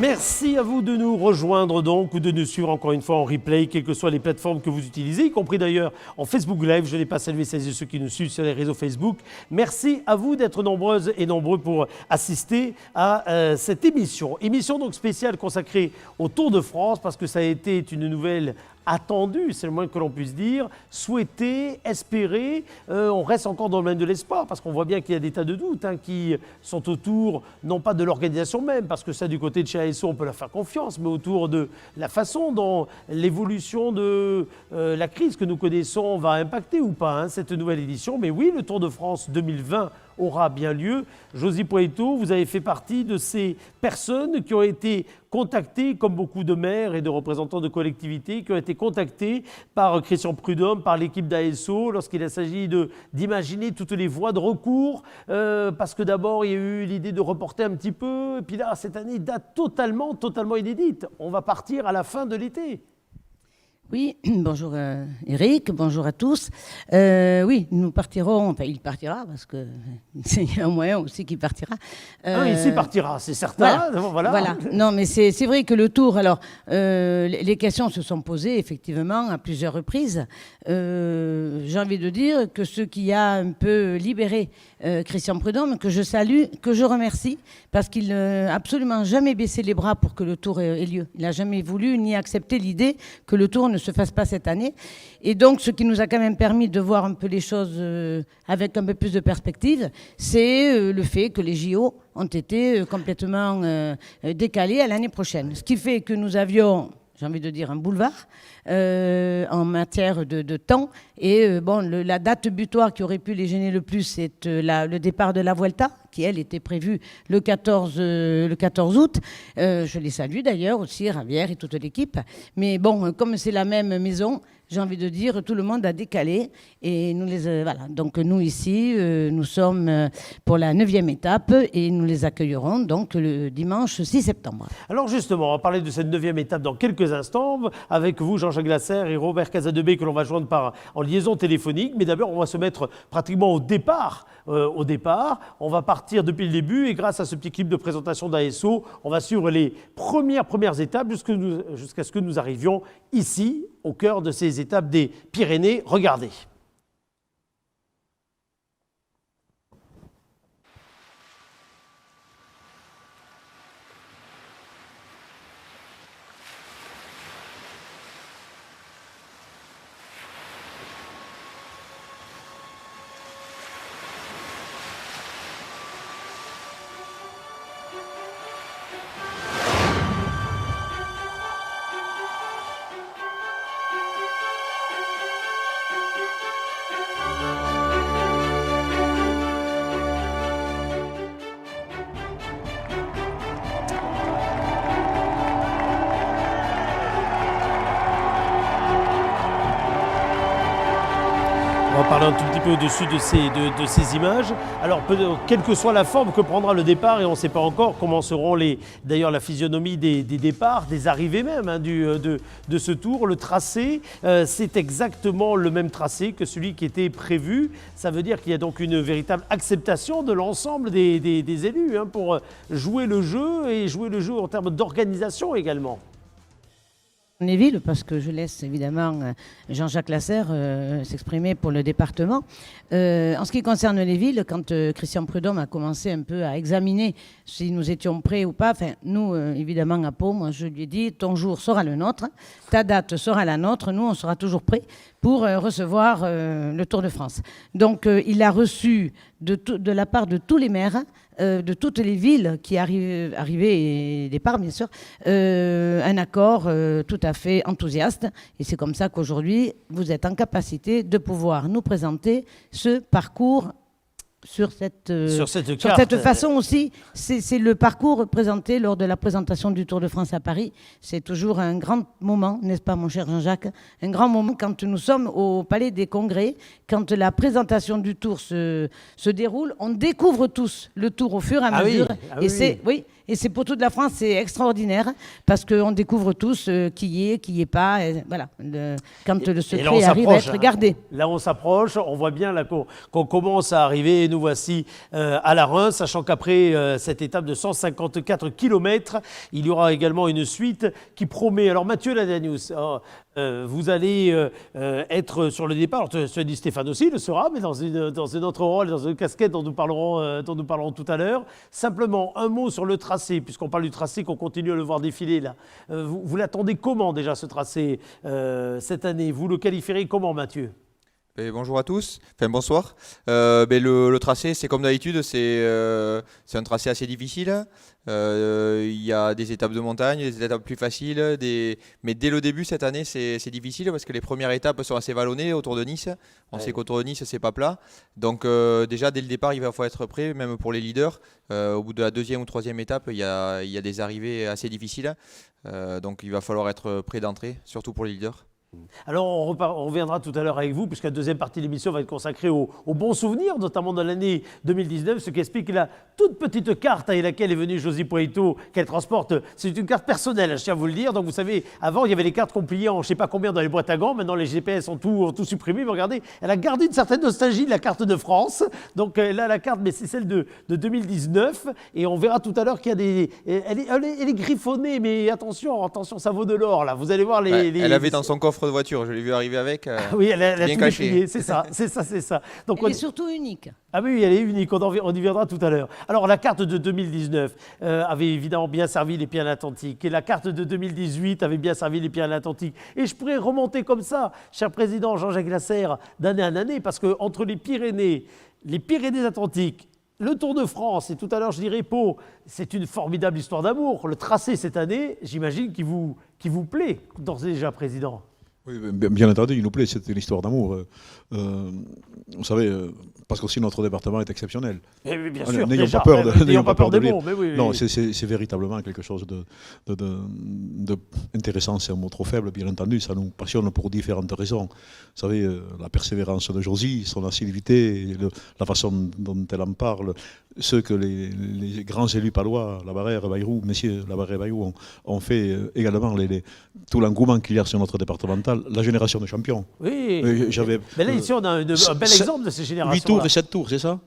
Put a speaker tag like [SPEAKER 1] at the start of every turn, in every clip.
[SPEAKER 1] Merci à vous de nous rejoindre donc ou de nous suivre encore une fois en replay, quelles que soient les plateformes que vous utilisez, y compris d'ailleurs en Facebook Live. Je n'ai pas salué celles et ceux qui nous suivent sur les réseaux Facebook. Merci à vous d'être nombreuses et nombreux pour assister à cette émission. Émission donc spéciale consacrée au Tour de France parce que ça a été une nouvelle attendue, c'est le moins que l'on puisse dire, souhaitée, espérée. On reste encore dans le domaine de l'espoir parce qu'on voit bien qu'il y a des tas de doutes qui sont autour, non pas de l'organisation même, parce que ça du côté de chez ASO on peut leur faire confiance, mais autour de la façon dont l'évolution de la crise que nous connaissons va impacter ou pas cette nouvelle édition. Mais oui, le Tour de France 2020 aura bien lieu. Josy Poueyto, vous avez fait partie de ces personnes qui ont été contactées, comme beaucoup de maires et de représentants de collectivités, qui ont été contactés par Christian Prudhomme, par l'équipe d'ASO, lorsqu'il s'agit d'imaginer toutes les voies de recours, parce que d'abord, il y a eu l'idée de reporter un petit peu, et puis là, cette année, date totalement inédite. On va partir à la fin de l'été.
[SPEAKER 2] Oui, bonjour Eric, bonjour à tous. Oui, nous partirons, enfin il partira parce qu'il y a un moyen aussi qu'il partira.
[SPEAKER 1] Ici partira, c'est certain.
[SPEAKER 2] Voilà. Non, mais c'est vrai que le Tour, alors les questions se sont posées effectivement à plusieurs reprises. J'ai envie de dire que ce qui a un peu libéré Christian Prudhomme, que je salue, que je remercie, parce qu'il n'a absolument jamais baissé les bras pour que le Tour ait lieu. Il n'a jamais voulu ni accepté l'idée que le Tour ne se fasse pas cette année. Et donc, ce qui nous a quand même permis de voir un peu les choses avec un peu plus de perspective, c'est le fait que les JO ont été complètement décalés à l'année prochaine. Ce qui fait que nous avions, j'ai envie de dire, un boulevard en matière de temps. Et la date butoir qui aurait pu les gêner le plus, c'est le départ de la Vuelta, qui, elle, était prévue le 14 août. Je les salue d'ailleurs aussi, Javier et toute l'équipe. Mais bon, comme c'est la même maison, j'ai envie de dire, tout le monde a décalé. Et nous voilà. Donc nous ici, nous sommes pour la 9e étape et nous les accueillerons donc le dimanche 6 septembre.
[SPEAKER 1] Alors justement, on va parler de cette 9e étape dans quelques instants avec vous, Jean-Jacques Lasserre et Robert Casadebé, que l'on va joindre en liaison téléphonique. Mais d'abord, on va se mettre pratiquement au départ. On va partir depuis le début et grâce à ce petit clip de présentation d'ASO, on va suivre les premières étapes jusqu'à ce que nous arrivions ici, au cœur de ces étapes des Pyrénées. Regardez. On va parler un tout petit peu au-dessus de ces images. Alors, quelle que soit la forme que prendra le départ, et on ne sait pas encore comment seront d'ailleurs la physionomie des départs, des arrivées même de ce tour, le tracé, c'est exactement le même tracé que celui qui était prévu. Ça veut dire qu'il y a donc une véritable acceptation de l'ensemble des élus pour jouer le jeu et jouer le jeu en termes d'organisation également.
[SPEAKER 2] Les villes, parce que je laisse évidemment Jean-Jacques Lasserre s'exprimer pour le département. En ce qui concerne les villes, quand Christian Prudhomme a commencé un peu à examiner si nous étions prêts ou pas, enfin nous évidemment à Pau, moi je lui ai dit ton jour sera le nôtre, ta date sera la nôtre, nous on sera toujours prêts pour recevoir le Tour de France. Donc il a reçu de la part de tous les maires, de toutes les villes qui arrivaient et départ bien sûr, un accord tout à fait enthousiaste. Et c'est comme ça qu'aujourd'hui, vous êtes en capacité de pouvoir nous présenter ce parcours sur cette façon aussi. C'est le parcours présenté lors de la présentation du Tour de France à Paris. C'est toujours un grand moment, n'est-ce pas mon cher Jean-Jacques? Un grand moment quand nous sommes au Palais des Congrès, quand la présentation du Tour se déroule. On découvre tous le Tour au fur et à mesure. Et c'est pour toute la France, c'est extraordinaire parce qu'on découvre tous qui y est, qui n'y est pas. Voilà, quand le secret arrive à être gardé.
[SPEAKER 1] Là, on s'approche, on voit bien là, qu'on commence à arriver nous voici à la Reims, sachant qu'après cette étape de 154 km, il y aura également une suite qui promet. Alors Mathieu Ladanius, vous allez être sur le départ. Alors, tu as dit Stéphane aussi le sera, mais dans un autre rôle, dans une casquette dont nous parlerons tout à l'heure. Simplement, un mot sur le tracé, puisqu'on parle du tracé, qu'on continue à le voir défiler là. Vous l'attendez comment déjà ce tracé cette année? Vous le qualifierez comment, Mathieu?
[SPEAKER 3] Bonjour à tous, enfin bonsoir. Le tracé, c'est comme d'habitude, c'est un tracé assez difficile. Il y a des étapes de montagne, des étapes plus faciles, mais dès le début cette année, c'est difficile parce que les premières étapes sont assez vallonnées autour de Nice. On sait qu'autour de Nice, c'est pas plat. Donc déjà, dès le départ, il va falloir être prêt, même pour les leaders. Au bout de la deuxième ou troisième étape, il y a des arrivées assez difficiles. Donc il va falloir être prêt d'entrée, surtout pour les leaders.
[SPEAKER 1] Alors, on reviendra tout à l'heure avec vous, puisque la deuxième partie de l'émission va être consacrée aux bons souvenirs, notamment dans l'année 2019, ce qui explique la toute petite carte avec laquelle est venue Josie Poito, qu'elle transporte. C'est une carte personnelle, je tiens à vous le dire. Donc, vous savez, avant, il y avait les cartes qu'on pliait en je ne sais pas combien dans les boîtes à gants. Maintenant, les GPS ont tout supprimé. Mais regardez, elle a gardé une certaine nostalgie de la carte de France. Donc, là, la carte, mais c'est celle de 2019. Et on verra tout à l'heure qu'il y a des... Elle est griffonnée, mais attention, ça vaut de l'or, là. Vous allez voir
[SPEAKER 3] Elle avait dans son coffre de voiture, je l'ai vu arriver avec.
[SPEAKER 1] Oui, elle a
[SPEAKER 3] bien
[SPEAKER 1] tout
[SPEAKER 3] caché.
[SPEAKER 1] déplié, c'est ça. Donc
[SPEAKER 2] Elle est surtout unique.
[SPEAKER 1] Ah oui, elle est unique, on y viendra tout à l'heure. Alors la carte de 2019 avait évidemment bien servi les Pyrénées-Atlantiques et la carte de 2018 avait bien servi les Pyrénées-Atlantiques. Et je pourrais remonter comme ça, cher président Jean-Jacques Lasserre, d'année en année, parce qu'entre les Pyrénées-Atlantiques, le Tour de France, et tout à l'heure je dirais Pau, c'est une formidable histoire d'amour. Le tracé cette année, j'imagine qui vous plaît, d'ores et déjà, président.
[SPEAKER 4] Oui, bien entendu, il nous plaît, c'est une histoire d'amour. Vous savez, parce qu'aussi notre département est exceptionnel.
[SPEAKER 1] Mais bien sûr,
[SPEAKER 4] n'ayons
[SPEAKER 1] déjà,
[SPEAKER 4] pas peur
[SPEAKER 1] n'ayons pas peur
[SPEAKER 4] de
[SPEAKER 1] des
[SPEAKER 4] lire.
[SPEAKER 1] mots. Mais oui,
[SPEAKER 4] non,
[SPEAKER 1] oui.
[SPEAKER 4] c'est véritablement quelque chose d'intéressant. C'est un mot trop faible, bien entendu. Ça nous passionne pour différentes raisons. Vous savez, la persévérance de Josie, son assiduité, la façon dont elle en parle, ce que les grands élus palois, Labarère, Bayrou, messieurs Labarère et Bayrou, ont fait également, tout l'engouement qu'il y a sur notre départemental, la génération de champions.
[SPEAKER 1] Oui,
[SPEAKER 4] j'avais,
[SPEAKER 1] mais là ici on a un bel exemple de ces générations.
[SPEAKER 4] 8 tours et 7 tours, c'est ça?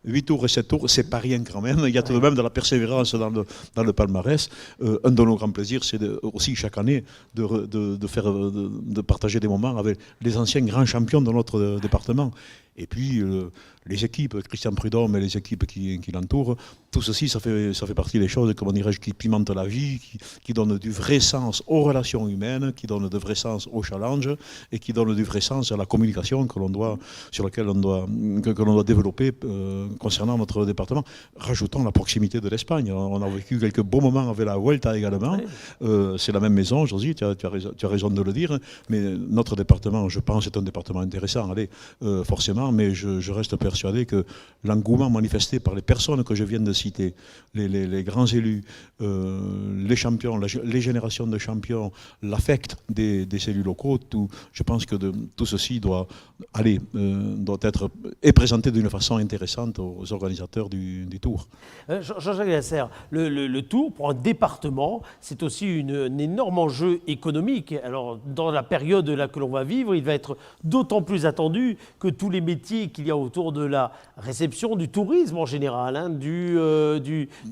[SPEAKER 4] 8 tours et 7 tours, c'est pas rien quand même. Il y a tout de même de la persévérance dans le palmarès. Un de nos grands plaisirs, c'est aussi chaque année de partager des moments avec les anciens grands champions de notre département. Et puis les équipes, Christian Prudhomme et les équipes qui l'entourent, tout ceci, ça fait partie des choses, comment dirais-je, qui pimentent la vie, qui donnent du vrai sens aux relations humaines, qui donnent du vrai sens aux challenges et qui donnent du vrai sens à la communication sur laquelle on doit développer concernant notre département. Rajoutons la proximité de l'Espagne. On a vécu quelques beaux moments avec la Vuelta également. Oui. C'est la même maison, Josie, tu as raison de le dire, mais notre département, je pense, est un département intéressant, forcément, mais je reste persuadé que l'engouement manifesté par les personnes que je viens de citer, les grands élus, les champions, les générations de champions, l'affect des élus locaux, je pense que tout ceci doit être présenté d'une façon intéressante aux organisateurs du Tour.
[SPEAKER 1] Jean-Jacques Lasserre, le Tour, pour un département, c'est aussi un énorme enjeu économique. Alors, dans la période là que l'on va vivre, il va être d'autant plus attendu que tous les métiers qu'il y a autour de la réception, du tourisme en général, du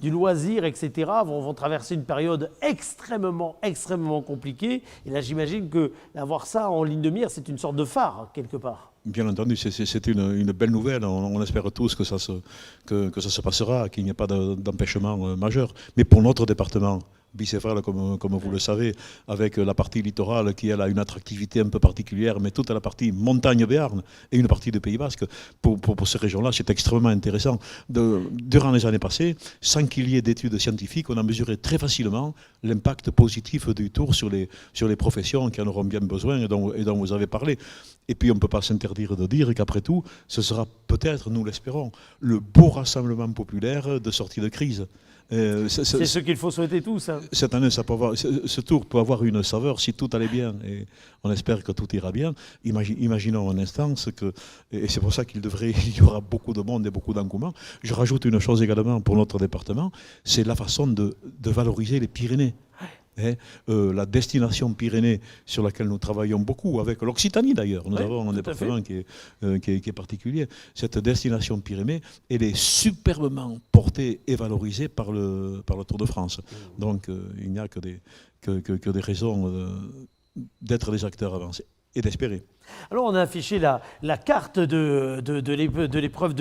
[SPEAKER 1] loisir, etc., vont traverser une période extrêmement compliquée. Et là, j'imagine que d'avoir ça en ligne de mire, c'est une sorte de phare, quelque part.
[SPEAKER 4] Bien entendu, c'est une belle nouvelle. On espère tous que ça se passera, qu'il n'y ait pas d'empêchement majeur. Mais pour notre département, bicéphale, comme vous le savez, avec la partie littorale qui elle, a une attractivité un peu particulière, mais toute la partie montagne-Béarn et une partie du Pays Basque, pour ces régions-là, c'est extrêmement intéressant. Durant les années passées, sans qu'il y ait d'études scientifiques, on a mesuré très facilement l'impact positif du Tour sur les professions qui en auront bien besoin et dont vous avez parlé. Et puis on ne peut pas s'interdire de dire qu'après tout, ce sera peut-être, nous l'espérons, le beau rassemblement populaire de sortie de crise.
[SPEAKER 1] C'est ce qu'il faut souhaiter tous. Hein.
[SPEAKER 4] Cette année, ce Tour peut avoir une saveur si tout allait bien. Et on espère que tout ira bien. Imaginons un instant et c'est pour ça il y aura beaucoup de monde et beaucoup d'engouement. Je rajoute une chose également pour notre département, c'est la façon de valoriser les Pyrénées. hein. La destination Pyrénées, sur laquelle nous travaillons beaucoup, avec l'Occitanie d'ailleurs, nous avons un département qui est particulier. Cette destination Pyrénées, elle est superbement portée et valorisée par le Tour de France. Donc il n'y a que des raisons d'être des acteurs avancés et d'espérer.
[SPEAKER 1] Alors, on a affiché la carte des épreuves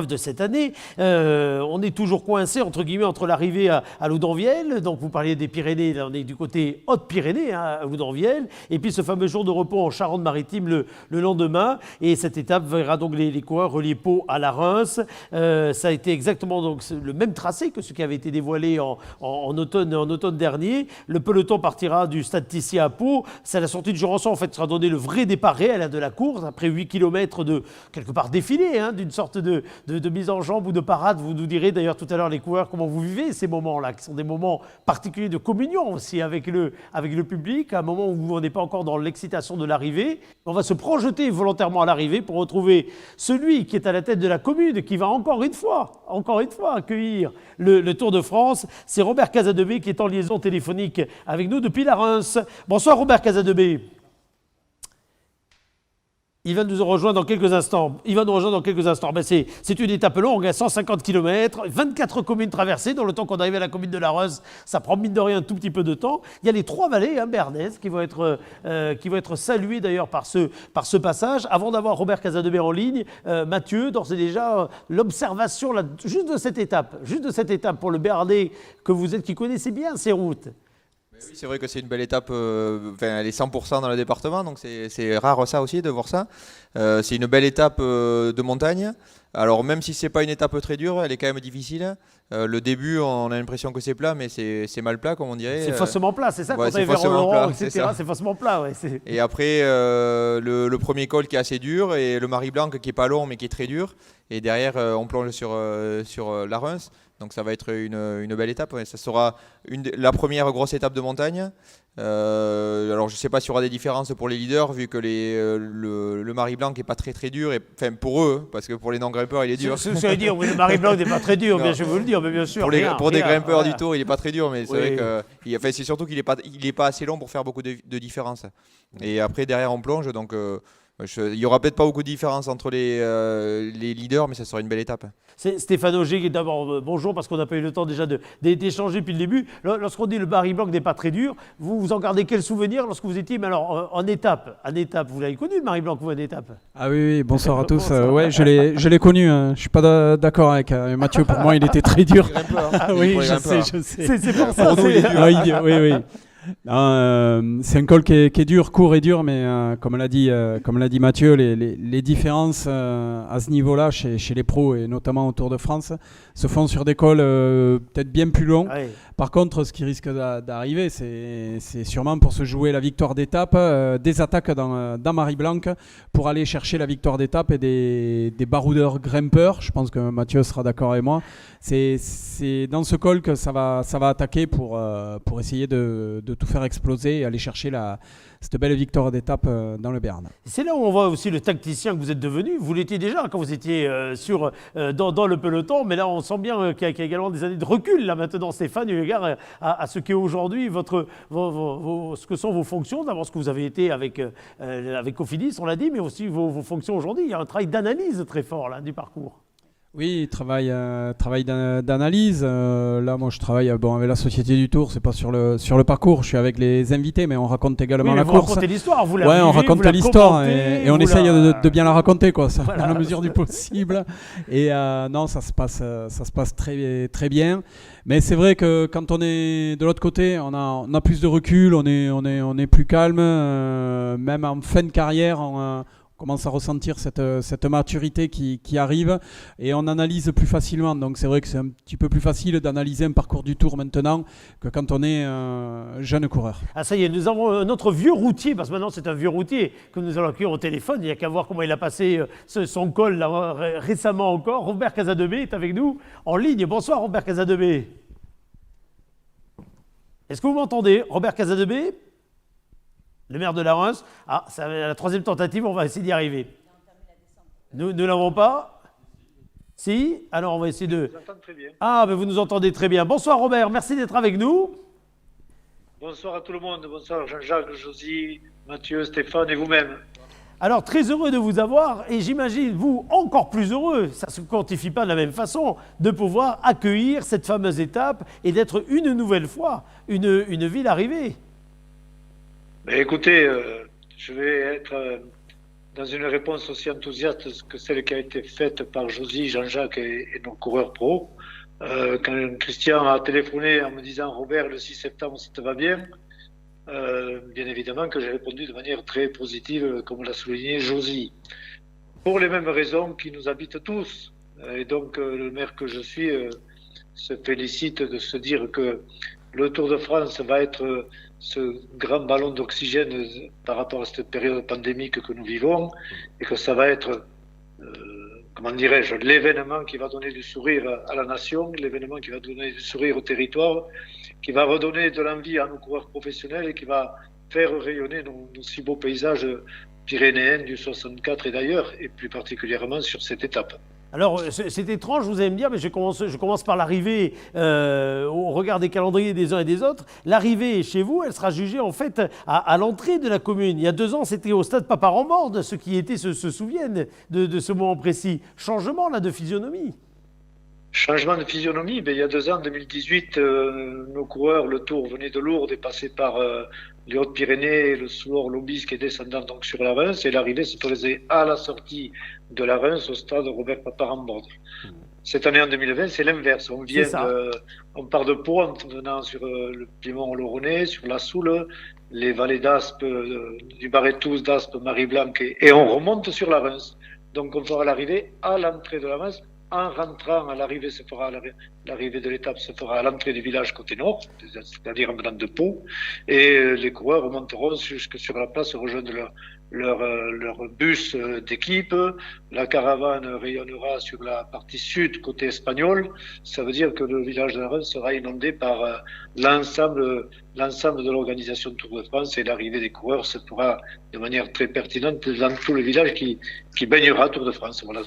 [SPEAKER 1] de cette année. On est toujours coincé, entre guillemets, entre l'arrivée à Loudonvielle. Donc, vous parliez des Pyrénées, là, on est du côté Haute-Pyrénées, hein, à Loudonvielle. Et puis, ce fameux jour de repos en Charente-Maritime le lendemain. Et cette étape verra donc les coureurs relier Pau à la Reims. Ça a été exactement donc, le même tracé que ce qui avait été dévoilé en automne dernier. Le peloton partira du stade Tissier à Pau. C'est à la sortie de Jurançon, en fait, sera donné le vrai départ réel de la course, après 8 km de quelque part défilé, hein, d'une sorte de mise en jambe ou de parade. Vous nous direz d'ailleurs tout à l'heure, les coureurs, comment vous vivez ces moments-là, qui sont des moments particuliers de communion aussi avec le public, à un moment où on n'est pas encore dans l'excitation de l'arrivée. On va se projeter volontairement à l'arrivée pour retrouver celui qui est à la tête de la commune, qui va encore une fois accueillir le Tour de France. C'est Robert Casadebé qui est en liaison téléphonique avec nous depuis la Reims. Bonsoir Robert Casadebé. Il va nous rejoindre dans quelques instants. Ben c'est une étape longue, 150 km, 24 communes traversées. Dans le temps qu'on arrive à la commune de la Reims, ça prend mine de rien un tout petit peu de temps. Il y a les 3 vallées bernaises qui vont être saluées d'ailleurs par ce passage. Avant d'avoir Robert Casadebé en ligne, Mathieu, d'ores et déjà, l'observation juste de cette étape pour le Béarnais que vous êtes, qui connaissez bien ces routes.
[SPEAKER 3] Oui, c'est vrai que c'est une belle étape, elle est 100% dans le département, donc c'est rare ça aussi de voir ça. C'est une belle étape de montagne. Alors même si c'est pas une étape très dure, elle est quand même difficile. Le début, on a l'impression que c'est plat, mais c'est mal plat comme on dirait.
[SPEAKER 1] C'est faussement plat, c'est ça,
[SPEAKER 3] ouais,
[SPEAKER 1] quand on est vers Laurent, etc. C'est faussement plat, ouais.
[SPEAKER 3] Et après, le premier col qui est assez dur, et le Marie-Blanc qui est pas long mais qui est très dur. Et derrière, on plonge sur la Reims. Donc ça va être une belle étape. Ouais. Ça sera la première grosse étape de montagne. Alors je ne sais pas s'il y aura des différences pour les leaders, vu que le Marie-Blanc n'est pas très très dur, enfin pour eux, parce que pour les non-grimpeurs il est dur.
[SPEAKER 1] Ce que je veux dire, oui, le Marie-Blanc n'est pas très dur, bien, je vais vous le dire, mais bien sûr.
[SPEAKER 3] Pour des grimpeurs du Tour, il n'est pas très dur, mais c'est vrai que c'est surtout qu'il n'est pas assez long pour faire beaucoup de différences. Et après derrière on plonge, donc il n'y aura peut-être pas beaucoup de différence entre les leaders, mais ça sera une belle étape.
[SPEAKER 1] C'est Stéphane Auger, d'abord bonjour, parce qu'on n'a pas eu le temps déjà d'échanger depuis le début. Lorsqu'on dit le Marie-Blanc n'est pas très dur, vous en gardez quel souvenir lorsque vous étiez en étape? Vous l'avez connu le Marie-Blanc, vous, en étape?
[SPEAKER 5] Ah oui, bonsoir à tous. Ouais, je l'ai connu, hein. Je ne suis pas d'accord avec Mathieu, pour moi il était très dur. Oui, je sais.
[SPEAKER 1] C'est pour ça.
[SPEAKER 5] Oui. C'est un col qui est dur, court et dur, mais comme l'a dit Mathieu, les différences à ce niveau-là chez les pros et notamment au Tour de France se font sur des cols peut-être bien plus longs.
[SPEAKER 1] Oui.
[SPEAKER 5] Par contre, ce qui risque d'arriver, c'est sûrement pour se jouer la victoire d'étape, des attaques dans Marie-Blanc pour aller chercher la victoire d'étape et des baroudeurs grimpeurs. Je pense que Mathieu sera d'accord avec moi. C'est dans ce col que ça va attaquer pour essayer de tout faire exploser et aller chercher cette belle victoire d'étape dans le Béarn.
[SPEAKER 1] C'est là où on voit aussi le tacticien que vous êtes devenu. Vous l'étiez déjà quand vous étiez dans le peloton, mais là on sent bien qu'il y a également des années de recul là maintenant, Stéphane, eu égard à ce qu'est aujourd'hui ce que sont vos fonctions. D'abord ce que vous avez été avec Cofidis, on l'a dit, mais aussi vos fonctions aujourd'hui. Il y a un travail d'analyse très fort là du parcours.
[SPEAKER 5] Oui, travail d'analyse. Là, moi, je travaille avec la Société du Tour. C'est pas sur le parcours. Je suis avec les invités, mais on raconte également la course.
[SPEAKER 1] Vous racontez l'histoire. Vous la
[SPEAKER 5] on
[SPEAKER 1] vivez,
[SPEAKER 5] raconte
[SPEAKER 1] vous la
[SPEAKER 5] l'histoire
[SPEAKER 1] commentez,
[SPEAKER 5] et on essaye de bien la raconter, quoi,
[SPEAKER 1] Voilà.
[SPEAKER 5] dans la mesure du possible. Et non, ça se passe très très bien. Mais c'est vrai que quand on est de l'autre côté, on a plus de recul, on est plus calme. Même en fin de carrière, on commence à ressentir cette maturité qui arrive et on analyse plus facilement. Donc c'est vrai que c'est un petit peu plus facile d'analyser un parcours du Tour maintenant que quand on est jeune coureur.
[SPEAKER 1] Ah ça y est, nous avons notre vieux routier, parce que maintenant c'est un vieux routier que nous allons accueillir au téléphone. Il n'y a qu'à voir comment il a passé son col là, récemment encore. Robert Casadebé est avec nous en ligne. Bonsoir Robert Casadebé. Est-ce que vous m'entendez, Robert Casadebé ? Le maire de la Reims. Ah, c'est la troisième tentative, on va essayer d'y arriver. Nous ne l'avons pas? Si? Alors on va essayer de...
[SPEAKER 6] Je vous entends très bien.
[SPEAKER 1] Ah, ben vous nous entendez très bien. Bonsoir Robert, merci d'être avec nous.
[SPEAKER 6] Bonsoir à tout le monde. Bonsoir Jean-Jacques, Josie, Mathieu, Stéphane et vous-même.
[SPEAKER 1] Alors, très heureux de vous avoir et j'imagine, vous, encore plus heureux, ça ne se quantifie pas de la même façon, de pouvoir accueillir cette fameuse étape et d'être une nouvelle fois une ville arrivée.
[SPEAKER 6] Mais écoutez, je vais être dans une réponse aussi enthousiaste que celle qui a été faite par Josie, Jean-Jacques et nos coureurs pro. Quand Christian a téléphoné en me disant « Robert, le 6 septembre, ça te va bien ?» Bien évidemment que j'ai répondu de manière très positive, comme l'a souligné Josie. Pour les mêmes raisons qui nous habitent tous. Et donc, le maire que je suis se félicite de se dire que le Tour de France va être ce grand ballon d'oxygène par rapport à cette période pandémique que nous vivons et que ça va être, comment dirais-je, l'événement qui va donner du sourire à la nation, l'événement qui va donner du sourire au territoire, qui va redonner de l'envie à nos coureurs professionnels et qui va faire rayonner nos si beaux paysages pyrénéens du 64 et d'ailleurs, et plus particulièrement sur cette étape.
[SPEAKER 1] Alors, c'est étrange, vous allez me dire, mais je commence par l'arrivée au regard des calendriers des uns et des autres. L'arrivée chez vous, elle sera jugée en fait à l'entrée de la commune. Il y a 2 ans, c'était au stade Paparamborde. Ceux qui étaient se souviennent de ce moment précis. Changement là de physionomie.
[SPEAKER 6] Changement de physionomie, il y a 2 ans, en 2018, nos coureurs, le Tour venait de Lourdes et passait par les Hautes-Pyrénées, le Soulor, l'Aubisque et descendant donc sur la Reims. Et l'arrivée se faisait à la sortie de la Reims au stade Robert Paparamborde. Cette année, en 2020, c'est l'inverse. On part de Pau en venant sur le Piémont-Lauronnais, sur la Soule, les vallées d'Aspe, du Barretous, d'Aspe, Marie-Blanque et on remonte sur la Reims. Donc on fera l'arrivée à l'entrée de la Reims. En rentrant à l'arrivée, l'arrivée de l'étape se fera à l'entrée du village côté nord, c'est-à-dire en venant de Pau, et les coureurs remonteront jusque sur la place, rejoindre leur bus d'équipe. La caravane rayonnera sur la partie sud, côté espagnol. Ça veut dire que le village de la Reims sera inondé par l'ensemble de l'organisation de Tour de France et l'arrivée des coureurs se fera de manière très pertinente dans tout le village qui baignera Tour de France. Voilà,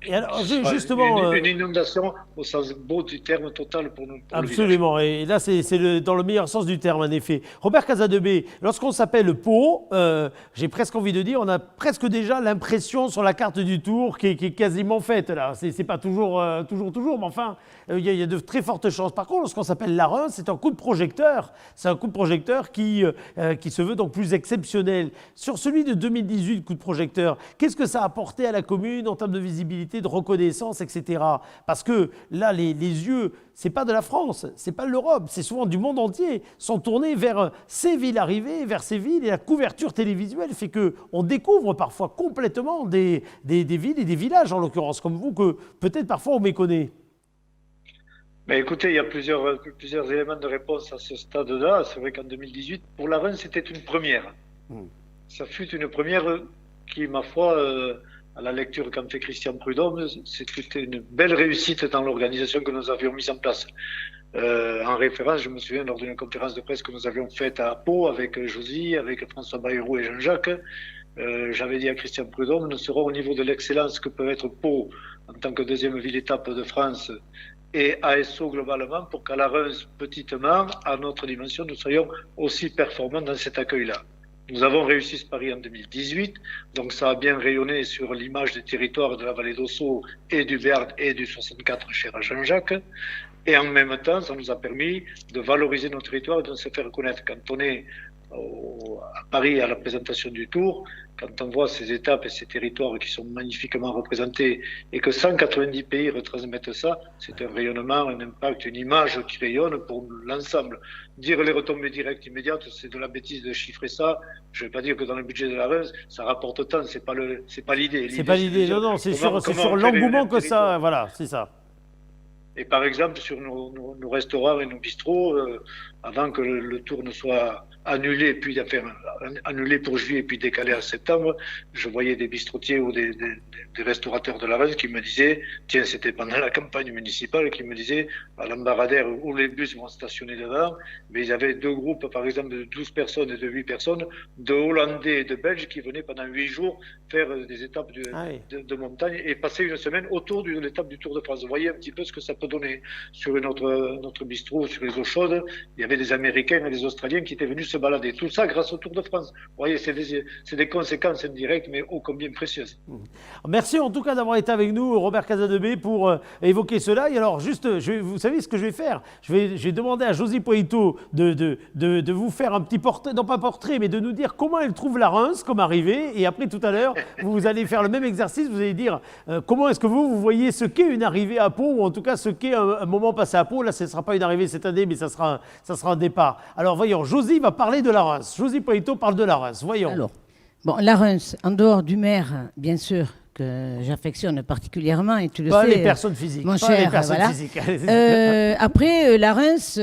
[SPEAKER 1] et alors, justement,
[SPEAKER 6] une inondation au sens beau du terme total pour nous.
[SPEAKER 1] Absolument, et là c'est dans le meilleur sens du terme en effet. Robert Casadebé, lorsqu'on s'appelle Pau, j'ai presque envie de dire, on a presque déjà l'impression sur la carte du Tour qui est quasiment faite là. C'est pas toujours, mais enfin, il y a de très fortes chances. Par contre, lorsqu'on s'appelle la Reims, c'est un coup de projecteur. C'est un coup de projecteur qui se veut donc plus exceptionnel. Sur celui de 2018, coup de projecteur, qu'est-ce que ça a apporté à la commune en termes de visibilité, de reconnaissance, etc. Parce que là, les yeux, c'est pas de la France, c'est pas de l'Europe, c'est souvent du monde entier, sont tournés vers ces villes arrivées, vers ces villes, et la couverture télévisuelle fait qu'on découvre parfois complètement des villes et des villages, en l'occurrence, comme vous, que peut-être parfois on méconnaît.
[SPEAKER 6] Mais écoutez, il y a plusieurs éléments de réponse à ce stade-là. C'est vrai qu'en 2018, pour la Reims, c'était une première. Ça fut une première qui, ma foi, à la lecture qu'en fait Christian Prudhomme, c'était une belle réussite dans l'organisation que nous avions mise en place. En référence, je me souviens lors d'une conférence de presse que nous avions faite à Pau avec Josie, avec François Bayrou et Jean-Jacques, j'avais dit à Christian Prudhomme, nous serons au niveau de l'excellence que peut être Pau en tant que deuxième ville-étape de France et ASO globalement pour qu'à la Reims, petitement, à notre dimension, nous soyons aussi performants dans cet accueil-là. Nous avons réussi ce pari en 2018, donc ça a bien rayonné sur l'image des territoires de la vallée d'Ossau et du Béarn et du 64 cher à Jean-Jacques. Et en même temps, ça nous a permis de valoriser nos territoires et de se faire connaître. Quand on est à Paris à la présentation du Tour, quand on voit ces étapes et ces territoires qui sont magnifiquement représentés et que 190 pays retransmettent ça, c'est un rayonnement, un impact, une image qui rayonne pour l'ensemble. Dire les retombées directes immédiates, c'est de la bêtise de chiffrer ça. Je ne vais pas dire que dans le budget de la Reims, ça rapporte tant, c'est pas l'idée.
[SPEAKER 1] C'est pas l'idée, non, c'est sur l'engouement que ça, voilà, c'est ça.
[SPEAKER 6] Et par exemple, sur nos restaurants et nos bistrots, avant que le Tour ne soit annulé, puis annulé pour juillet, puis décalé à septembre, je voyais des bistrotiers ou des restaurateurs de la Reims qui me disaient, tiens, c'était pendant la campagne municipale, qui me disaient, à l'embarcadère où les bus vont stationner devant, mais ils avaient 2 groupes, par exemple, de 12 personnes et de 8 personnes, de Hollandais et de Belges qui venaient pendant 8 jours faire des étapes de montagne et passer une semaine autour de l'étape du Tour de France. Vous voyez un petit peu ce que ça peut donné. Sur notre bistrot, sur les eaux chaudes, il y avait des Américains et des Australiens qui étaient venus se balader. Tout ça grâce au Tour de France. Vous voyez, c'est des conséquences indirectes, mais ô combien précieuses.
[SPEAKER 1] Merci en tout cas d'avoir été avec nous, Robert Casadebé, pour évoquer cela. Et alors, juste, vous savez ce que je vais faire? Je vais demander à Josie Poito de vous faire un petit portrait, non pas portrait, mais de nous dire comment elle trouve la Reims comme arrivée. Et après, tout à l'heure, vous allez faire le même exercice. Vous allez dire comment est-ce que vous voyez ce qu'est une arrivée à Pau, ou en tout cas ce qu'est un moment passé à Pau. Là, ce ne sera pas une arrivée cette année, mais ça sera un départ. Alors, voyons, Josie va parler de la Reims. Josie Poito parle de la Reims. Voyons.
[SPEAKER 2] Alors, bon, la Reims, en dehors du maire, bien sûr, que j'affectionne particulièrement, et tu le
[SPEAKER 1] Pas
[SPEAKER 2] sais,
[SPEAKER 1] les personnes physiques.
[SPEAKER 2] mon
[SPEAKER 1] pas
[SPEAKER 2] cher,
[SPEAKER 1] les personnes
[SPEAKER 2] voilà.
[SPEAKER 1] physiques.
[SPEAKER 2] Après, la Reims,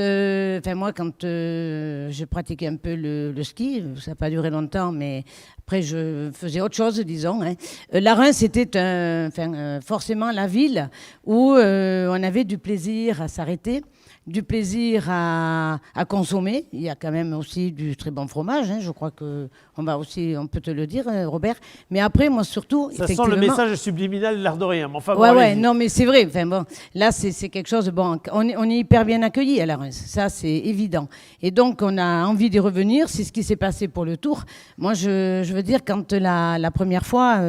[SPEAKER 2] moi, quand je pratiquais un peu le ski, ça n'a pas duré longtemps, mais après, je faisais autre chose, disons. Hein. La Reims était forcément la ville où on avait du plaisir à s'arrêter, du plaisir à consommer. Il y a quand même aussi du très bon fromage, hein. Je crois on peut te le dire, Robert. Mais après, moi, surtout,
[SPEAKER 1] Ça sent le message subliminal de l'art de rien. Mais enfin, bon,
[SPEAKER 2] ouais,
[SPEAKER 1] allez-y.
[SPEAKER 2] non, mais c'est vrai. Enfin, bon, là, c'est quelque chose. Bon, on est hyper bien accueillis à la Reims. Ça, c'est évident. Et donc, on a envie d'y revenir. C'est ce qui s'est passé pour le Tour. Moi, je veux dire, quand la première fois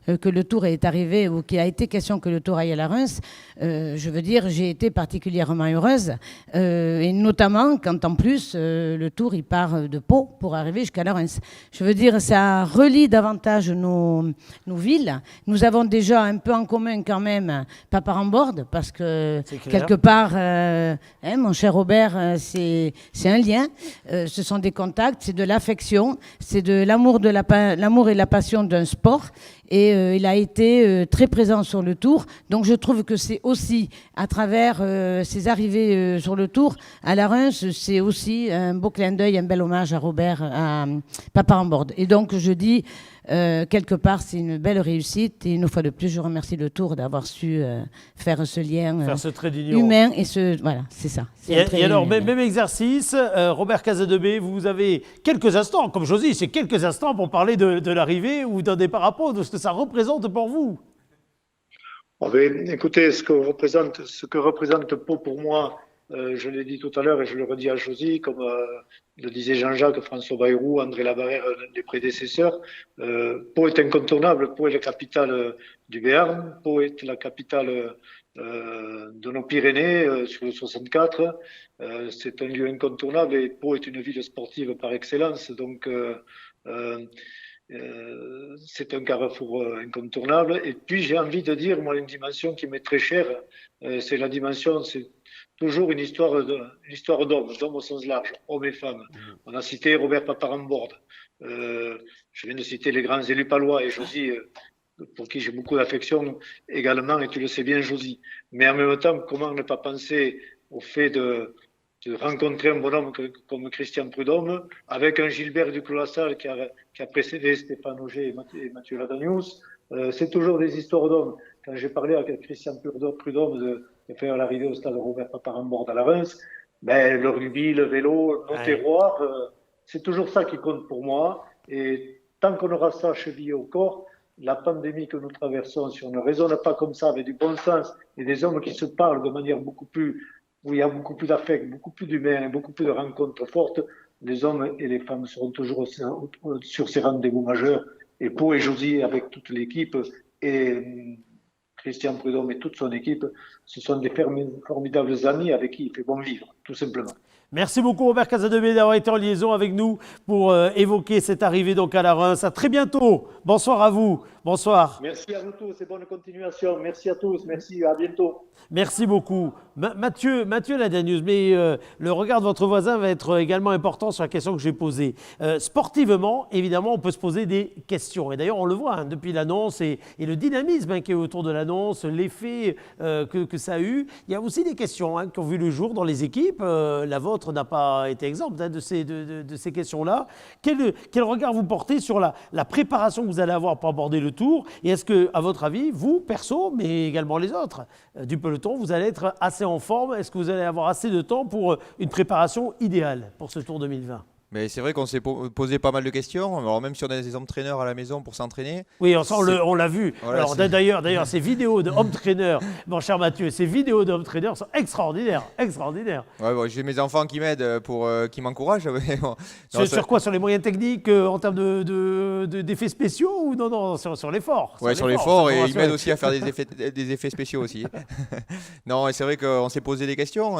[SPEAKER 2] que le Tour est arrivé, ou qu'il a été question que le Tour aille à la Reims, je veux dire, j'ai été particulièrement heureuse. Et notamment quand, en plus, le Tour, il part de Pau pour arriver jusqu'à la Reims. Je veux dire, ça relie davantage nos villes. Nous avons déjà un peu en commun quand même Paparamborde, parce que quelque part, mon cher Robert, c'est un lien. Ce sont des contacts, c'est de l'affection, c'est de l'amour et la passion d'un sport. Et il a été très présent sur le Tour. Donc je trouve que c'est aussi, à travers ses arrivées sur le Tour, à la Reims, c'est aussi un beau clin d'œil, un bel hommage à Robert, à Paparamborde. Et donc je dis, quelque part, c'est une belle réussite. Et une fois de plus, je remercie le Tour d'avoir su faire ce lien
[SPEAKER 1] Faire ce trait d'union.
[SPEAKER 2] humain. Voilà, c'est ça.
[SPEAKER 1] Et alors, même exercice, Robert Casadebé, vous avez quelques instants, comme Josie, c'est quelques instants pour parler de l'arrivée ou d'un départ à Pau, de ce que ça représente pour vous.
[SPEAKER 6] Écoutez, ce que représente Pau pour moi, je l'ai dit tout à l'heure et je le redis à Josie, comme le disait Jean-Jacques, François Bayrou, André Labarrère, les prédécesseurs, Pau est incontournable. Pau est la capitale du Béarn, Pau est la capitale de nos Pyrénées sur le 64. C'est un lieu incontournable et Pau est une ville sportive par excellence. Donc, c'est un carrefour incontournable. Et puis, j'ai envie de dire, moi, une dimension qui m'est très chère, c'est la dimension, c'est toujours une histoire d'hommes au sens large, hommes et femmes. On a cité Robert Paparamborde. Je viens de citer les grands élus palois et Josie, pour qui j'ai beaucoup d'affection également, et tu le sais bien, Josie. Mais en même temps, comment ne pas penser au fait de rencontrer un bonhomme comme Christian Prudhomme, avec un Gilbert Duclos-Lassalle qui a précédé Stéphane Auger et Mathieu Ladanius. C'est toujours des histoires d'hommes. Quand j'ai parlé avec Christian Prudhomme de faire l'arrivée au stade Robert Paparamborde à la Reims, le rugby, le vélo, nos terroirs, c'est toujours ça qui compte pour moi. Et tant qu'on aura ça chevillé au corps, la pandémie que nous traversons, si on ne raisonne pas comme ça, avec du bon sens, et des hommes qui se parlent de manière où il y a beaucoup plus d'affect, beaucoup plus d'humain, beaucoup plus de rencontres fortes, les hommes et les femmes seront toujours sur ces rendez-vous majeurs. Et Pau et Josie, avec toute l'équipe, et Christian Prudhomme et toute son équipe, ce sont des formidables amis avec qui il fait bon vivre, tout simplement.
[SPEAKER 1] Merci beaucoup Robert Casadebé d'avoir été en liaison avec nous pour évoquer cette arrivée donc à la Reims. À très bientôt. Bonsoir à vous. Bonsoir.
[SPEAKER 6] Merci à vous tous et bonne continuation. Merci à tous. Merci, à bientôt.
[SPEAKER 1] Merci beaucoup. Mathieu Ladanius, mais le regard de votre voisin va être également important sur la question que j'ai posée. Sportivement, évidemment, on peut se poser des questions. Et d'ailleurs, on le voit depuis l'annonce et le dynamisme qui est autour de l'annonce, l'effet que ça a eu. Il y a aussi des questions qui ont vu le jour dans les équipes. La vôtre n'a pas été exempte de ces questions-là. Quel regard vous portez sur la préparation que vous allez avoir pour aborder le Tour? Et est-ce que, à votre avis, vous, perso, mais également les autres du peloton, vous allez être assez en forme? Est-ce que vous allez avoir assez de temps pour une préparation idéale pour ce Tour 2020?
[SPEAKER 3] Mais c'est vrai qu'on s'est posé pas mal de questions. Alors même si on a des entraîneurs à la maison pour s'entraîner.
[SPEAKER 1] Oui, on l'a vu.
[SPEAKER 3] Voilà,
[SPEAKER 1] alors d'ailleurs, ces vidéos de home trainer, mon cher Mathieu, ces vidéos de home trainer sont extraordinaires.
[SPEAKER 3] Ouais, bon, j'ai mes enfants qui m'aident, qui m'encouragent. Mais bon,
[SPEAKER 1] sur quoi? Sur les moyens techniques en termes d'effets spéciaux ou non, sur l'effort?
[SPEAKER 3] Ouais, sur l'effort, et ils m'aident aussi à faire des effets spéciaux aussi. Non, et c'est vrai qu'on s'est posé des questions.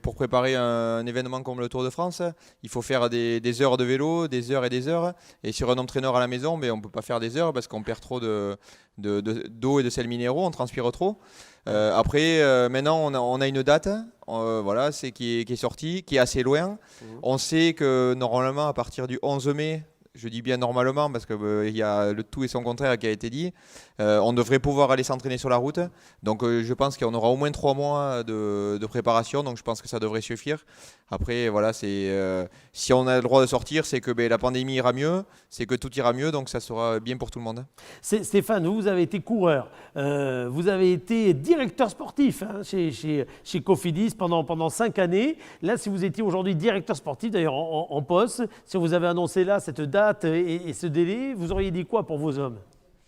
[SPEAKER 3] Pour préparer un événement comme le Tour de France, il faut faire des heures de vélo, des heures et des heures. Et sur un entraîneur à la maison, on ne peut pas faire des heures parce qu'on perd trop d'eau et de sels minéraux, on transpire trop. Après, maintenant, on a une date voilà, qui est sortie, qui est assez loin. On sait que normalement, à partir du 11 mai, je dis bien normalement parce qu'il y a le tout et son contraire qui a été dit, on devrait pouvoir aller s'entraîner sur la route. Donc je pense qu'on aura au moins 3 mois de préparation, donc je pense que ça devrait suffire. Après, voilà, si on a le droit de sortir, c'est que la pandémie ira mieux, c'est que tout ira mieux, donc ça sera bien pour tout le monde.
[SPEAKER 1] Stéphane, vous avez été coureur, vous avez été directeur sportif chez Cofidis pendant 5 années. Là, si vous étiez aujourd'hui directeur sportif, d'ailleurs en poste, si vous avez annoncé là cette date et ce délai, vous auriez dit quoi pour vos hommes?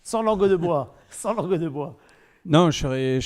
[SPEAKER 1] Sans langue de bois, sans langue de bois.
[SPEAKER 5] Non, je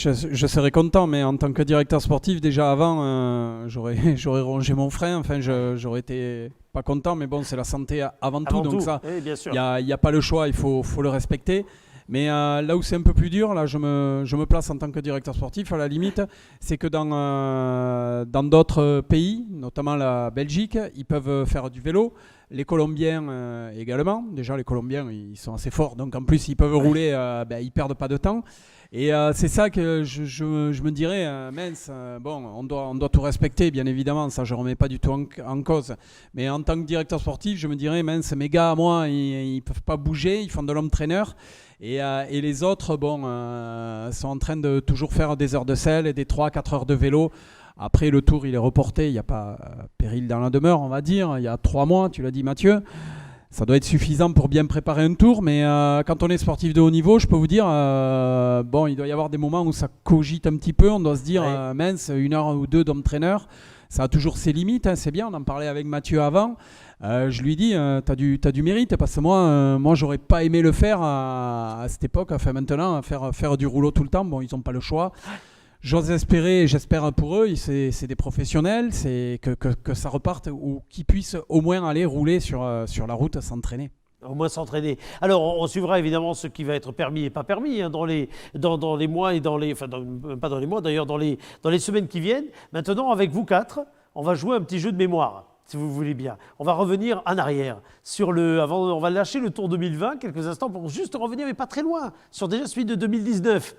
[SPEAKER 5] serais content, mais en tant que directeur sportif, déjà avant, j'aurais rongé mon frein. Enfin, j'aurais été pas content, mais bon, c'est la santé avant tout. Donc ça,
[SPEAKER 1] oui, bien sûr.
[SPEAKER 5] Il n'y a pas le choix, il faut le respecter. Mais là où c'est un peu plus dur, là je me place en tant que directeur sportif, à la limite, c'est que dans d'autres pays, notamment la Belgique, ils peuvent faire du vélo. Les Colombiens également. Déjà, les Colombiens, ils sont assez forts, donc en plus, ils peuvent rouler, ils perdent pas de temps. Et c'est ça que je me dirais, mince, bon, on doit tout respecter, bien évidemment, ça je ne remets pas du tout en cause. Mais en tant que directeur sportif, je me dirais, mince, mes gars, moi, ils ne peuvent pas bouger, ils font de l'homme-traîneur. Et les autres, sont en train de toujours faire des heures de selle et des 3-4 heures de vélo. Après, le tour, il est reporté, il n'y a pas péril dans la demeure, on va dire. Il y a 3 mois, tu l'as dit, Mathieu. Ça doit être suffisant pour bien préparer un tour, mais quand on est sportif de haut niveau, je peux vous dire, il doit y avoir des moments où ça cogite un petit peu. On doit se dire, mince, 1 heure ou 2 d'homme-traîneur, ça a toujours ses limites, c'est bien. On en parlait avec Mathieu avant. Je lui dis, t'as du mérite, parce que moi j'aurais pas aimé le faire à cette époque. Enfin, maintenant, faire du rouleau tout le temps, bon, ils n'ont pas le choix. J'ose espérer, et j'espère pour eux, c'est des professionnels, c'est que ça reparte ou qu'ils puissent au moins aller rouler sur la route, s'entraîner.
[SPEAKER 1] Au moins s'entraîner. Alors, on suivra évidemment ce qui va être permis et pas permis dans les mois et pas dans les mois d'ailleurs, dans les semaines qui viennent. Maintenant, avec vous 4, on va jouer un petit jeu de mémoire, si vous voulez bien. On va revenir en arrière. On va lâcher le Tour 2020 quelques instants pour juste revenir, mais pas très loin, sur déjà celui de 2019.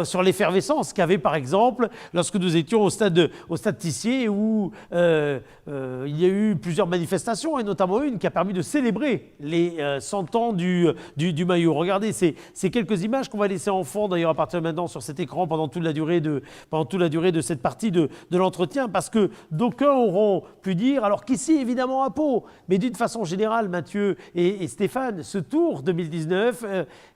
[SPEAKER 1] Sur l'effervescence qu'avait par exemple lorsque nous étions au stade Tissier où il y a eu plusieurs manifestations et notamment une qui a permis de célébrer les 100 ans du maillot. Regardez, c'est quelques images qu'on va laisser en fond d'ailleurs à partir de maintenant sur cet écran pendant toute la durée de cette partie de l'entretien, parce que d'aucuns auront pu dire, alors qu'ici évidemment à Pau, mais d'une façon générale, Mathieu et Stéphane, ce Tour 2019,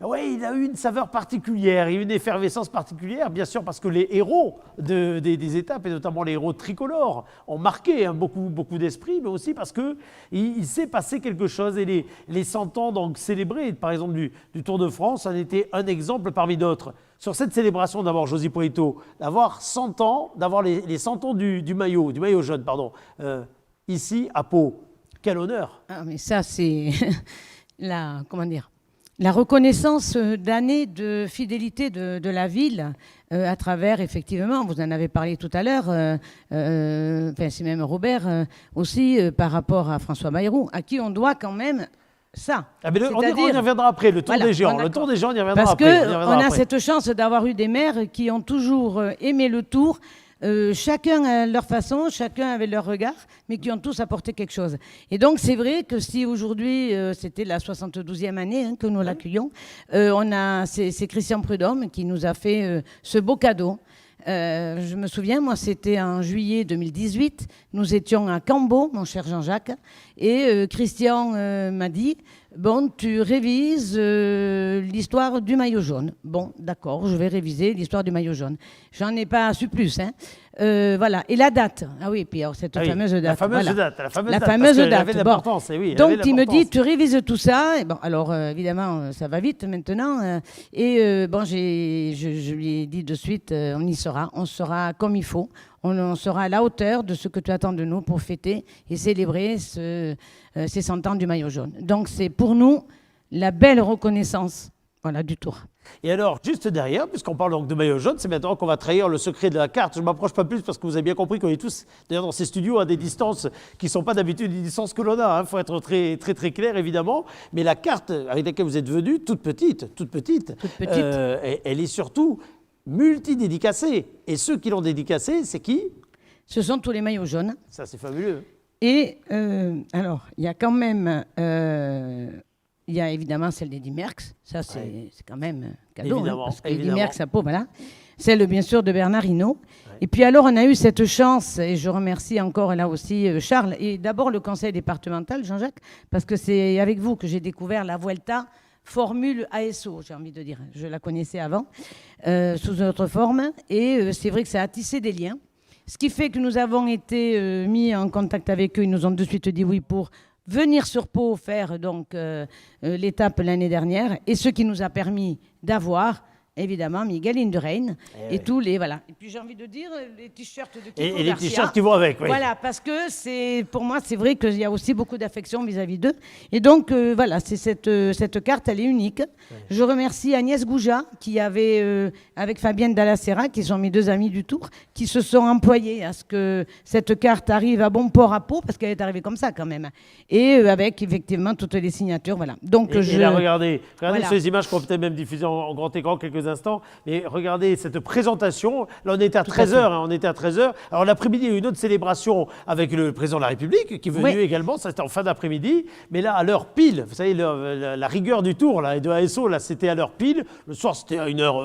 [SPEAKER 1] il a eu une saveur particulière, il y a eu une effervescence particulière, bien sûr parce que les héros des étapes, et notamment les héros tricolores, ont marqué beaucoup d'esprit, mais aussi parce qu'il s'est passé quelque chose, et les 100 ans donc célébrés, par exemple du Tour de France, en était un exemple parmi d'autres. Sur cette célébration, d'abord, Josy Poito, d'avoir 100 ans, d'avoir les 100 ans du maillot jaune, ici à Pau. Quel honneur!
[SPEAKER 2] Ah, mais ça, c'est la reconnaissance d'années de fidélité de la ville à travers, effectivement, vous en avez parlé tout à l'heure, c'est même Robert aussi, par rapport à François Bayrou, à qui on doit quand même ça.
[SPEAKER 1] On y reviendra après, le Tour des Géants. Le Tour des Géants, on y reviendra
[SPEAKER 2] parce
[SPEAKER 1] après.
[SPEAKER 2] Parce qu'on a cette chance d'avoir eu des maires qui ont toujours aimé le Tour, chacun à leur façon, chacun avec leur regard, mais qui ont tous apporté quelque chose. Et donc c'est vrai que si aujourd'hui, c'était la 72e année que nous l'accueillons, c'est Christian Prudhomme qui nous a fait ce beau cadeau. Je me souviens, moi c'était en juillet 2018, nous étions à Cambo, mon cher Jean-Jacques, et Christian m'a dit, bon, tu révises l'histoire du maillot jaune. Bon, d'accord, je vais réviser l'histoire du maillot jaune. J'en ai pas su plus, hein. Voilà, et la date. Ah oui, puis alors, cette fameuse date.
[SPEAKER 1] La fameuse
[SPEAKER 2] voilà.
[SPEAKER 1] date. La fameuse
[SPEAKER 2] La
[SPEAKER 1] date.
[SPEAKER 2] fameuse
[SPEAKER 1] parce qu'elle
[SPEAKER 2] date,
[SPEAKER 1] avait de
[SPEAKER 2] bon.
[SPEAKER 1] l'importance, et oui, elle
[SPEAKER 2] Donc,
[SPEAKER 1] avait de
[SPEAKER 2] il me dit,
[SPEAKER 1] l'importance.
[SPEAKER 2] tu révises tout ça. Et bon, alors, évidemment, ça va vite maintenant. Bon, je lui ai dit de suite, on y sera. On sera comme il faut. On sera à la hauteur de ce que tu attends de nous pour fêter et célébrer ces 100 ans du maillot jaune. Donc, c'est pour nous la belle reconnaissance, voilà, du Tour.
[SPEAKER 1] Et alors, juste derrière, puisqu'on parle donc de maillot jaune, c'est maintenant qu'on va trahir le secret de la carte. Je ne m'approche pas plus parce que vous avez bien compris qu'on est tous, d'ailleurs, dans ces studios à des distances qui ne sont pas d'habitude des distances que l'on a. Il faut être très, très, très clair, évidemment. Mais la carte avec laquelle vous êtes venus, toute petite, elle est surtout multidédicacée. Et ceux qui l'ont dédicacée, c'est qui?
[SPEAKER 2] Ce sont tous les maillots jaunes.
[SPEAKER 1] Ça, c'est fabuleux.
[SPEAKER 2] Et alors, il y a quand même... il y a évidemment celle d'Eddy Merckx, ça c'est quand même cadeau, hein, parce qu'Eddy Merckx, sa peau, voilà. Celle bien sûr de Bernard Hinault. Ouais. Et puis alors on a eu cette chance, et je remercie encore là aussi Charles, et d'abord le conseil départemental, Jean-Jacques, parce que c'est avec vous que j'ai découvert la Vuelta Formule ASO, j'ai envie de dire. Je la connaissais avant, sous autre forme, et c'est vrai que ça a tissé des liens. Ce qui fait que nous avons été mis en contact avec eux, ils nous ont de suite dit oui pour venir sur Pau faire donc l'étape l'année dernière, et ce qui nous a permis d'avoir évidemment Miguel Indurain et tous les voilà. Et puis j'ai envie de dire les t-shirts de Kiko
[SPEAKER 1] et les
[SPEAKER 2] Garcia.
[SPEAKER 1] t-shirts qui vont avec. Oui.
[SPEAKER 2] Voilà, parce que c'est pour moi c'est vrai qu'il y a aussi beaucoup d'affection vis-à-vis d'eux. Et donc voilà, c'est cette carte, elle est unique. Ouais. Je remercie Agnès Gouja qui avait avec Fabienne Dallacera, qui sont mes deux amis du Tour, qui se sont employés à ce que cette carte arrive à bon port à Pau, parce qu'elle est arrivée comme ça quand même. Et avec effectivement toutes les signatures, voilà. Donc
[SPEAKER 1] et là, regardez
[SPEAKER 2] voilà.
[SPEAKER 1] Ces images qu'on peut peut-être même diffuser en grand écran quelques instants, mais regardez cette présentation. Là, on était à 13h. On était à 13h. Alors, l'après-midi, il y a eu une autre célébration avec le président de la République qui est venu également. Ça, c'était en fin d'après-midi. Mais là, à l'heure pile, vous savez, la rigueur du Tour là, et de ASO, là, c'était à l'heure pile. Le soir, c'était à une heure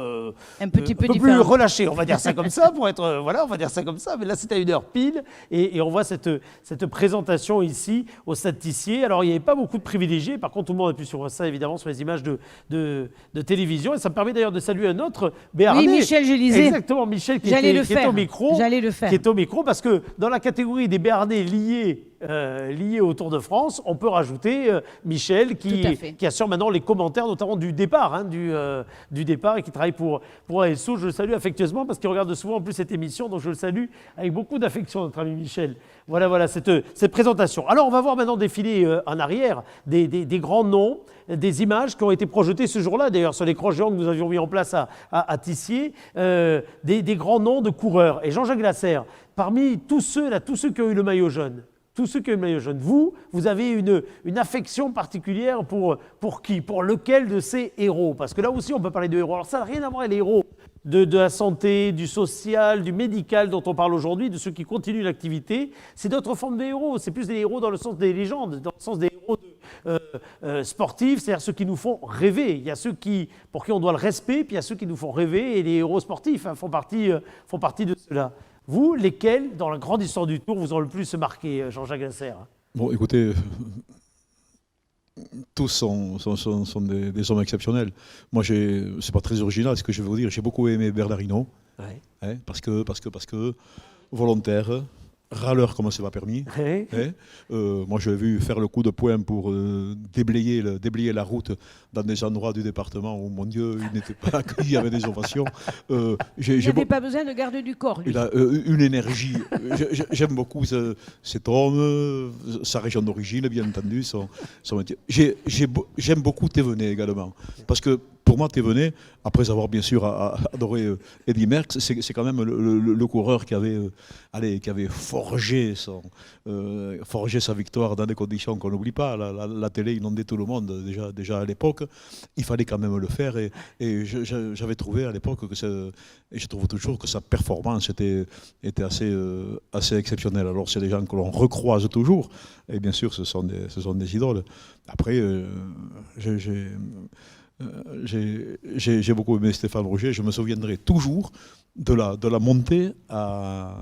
[SPEAKER 2] un peu
[SPEAKER 1] plus relâchée. On va dire ça comme ça, pour être. Voilà, on va dire ça comme ça. Mais là, c'était à une heure pile. Et on voit cette présentation ici au Stade Tissier. Alors, il n'y avait pas beaucoup de privilégiés. Par contre, tout le monde a pu suivre ça, évidemment, sur les images de télévision. Et ça me permet d'ailleurs de saluer un autre Béarnais.
[SPEAKER 2] Oui, Michel Gélisée.
[SPEAKER 1] Exactement, Michel qui est au micro.
[SPEAKER 2] J'allais le faire.
[SPEAKER 1] Qui est au micro parce que dans la catégorie des Béarnais liés au Tour de France, on peut rajouter Michel qui assure maintenant les commentaires, notamment du départ, du départ, et qui travaille pour ASO. Je le salue affectueusement parce qu'il regarde souvent en plus cette émission, donc je le salue avec beaucoup d'affection, notre ami Michel. Voilà cette présentation. Alors on va voir maintenant défiler en arrière des grands noms, des images qui ont été projetées ce jour-là, d'ailleurs sur l'écran géant que nous avions mis en place à Tissier, des grands noms de coureurs. Et Jean-Jacques Lasserre, parmi tous ceux qui ont eu le maillot jaune, vous avez une affection particulière pour qui? Pour lequel de ces héros? Parce que là aussi, on peut parler de héros. Alors ça n'a rien à voir avec les héros de la santé, du social, du médical dont on parle aujourd'hui, de ceux qui continuent l'activité. C'est d'autres formes de héros. C'est plus des héros dans le sens des légendes, dans le sens des héros sportifs, c'est-à-dire ceux qui nous font rêver. Il y a ceux pour qui on doit le respect, puis il y a ceux qui nous font rêver, et les héros sportifs font partie de cela. Vous, lesquels, dans la grande histoire du Tour, vous ont le plus marqué, Jean-Jacques Lasserre?
[SPEAKER 4] Bon, écoutez, tous sont des hommes exceptionnels. Moi, c'est pas très original ce que je vais vous dire. J'ai beaucoup aimé Bernard Hinault, parce que volontaire, râleur comme c'est pas permis. Moi, je l'ai vu faire le coup de poing pour déblayer la route dans des endroits du département où, mon Dieu, il n'était pas accueilli avec des ovations.
[SPEAKER 2] Il n'avait pas besoin de garde du corps, lui.
[SPEAKER 4] Il a une énergie. J'aime beaucoup cet homme, sa région d'origine, bien entendu, son métier. J'aime beaucoup Thévenet également, parce que pour moi, Thévenet, après avoir bien sûr adoré Eddy Merckx, c'est quand même le coureur qui avait forgé sa victoire dans des conditions qu'on n'oublie pas. La télé inondait tout le monde déjà à l'époque. Il fallait quand même le faire, et j'avais trouvé à l'époque et je trouve toujours que sa performance était assez exceptionnelle. Alors c'est des gens que l'on recroise toujours, et bien sûr ce sont des idoles. Après, j'ai beaucoup aimé Stéphane Roger. Je me souviendrai toujours de la montée en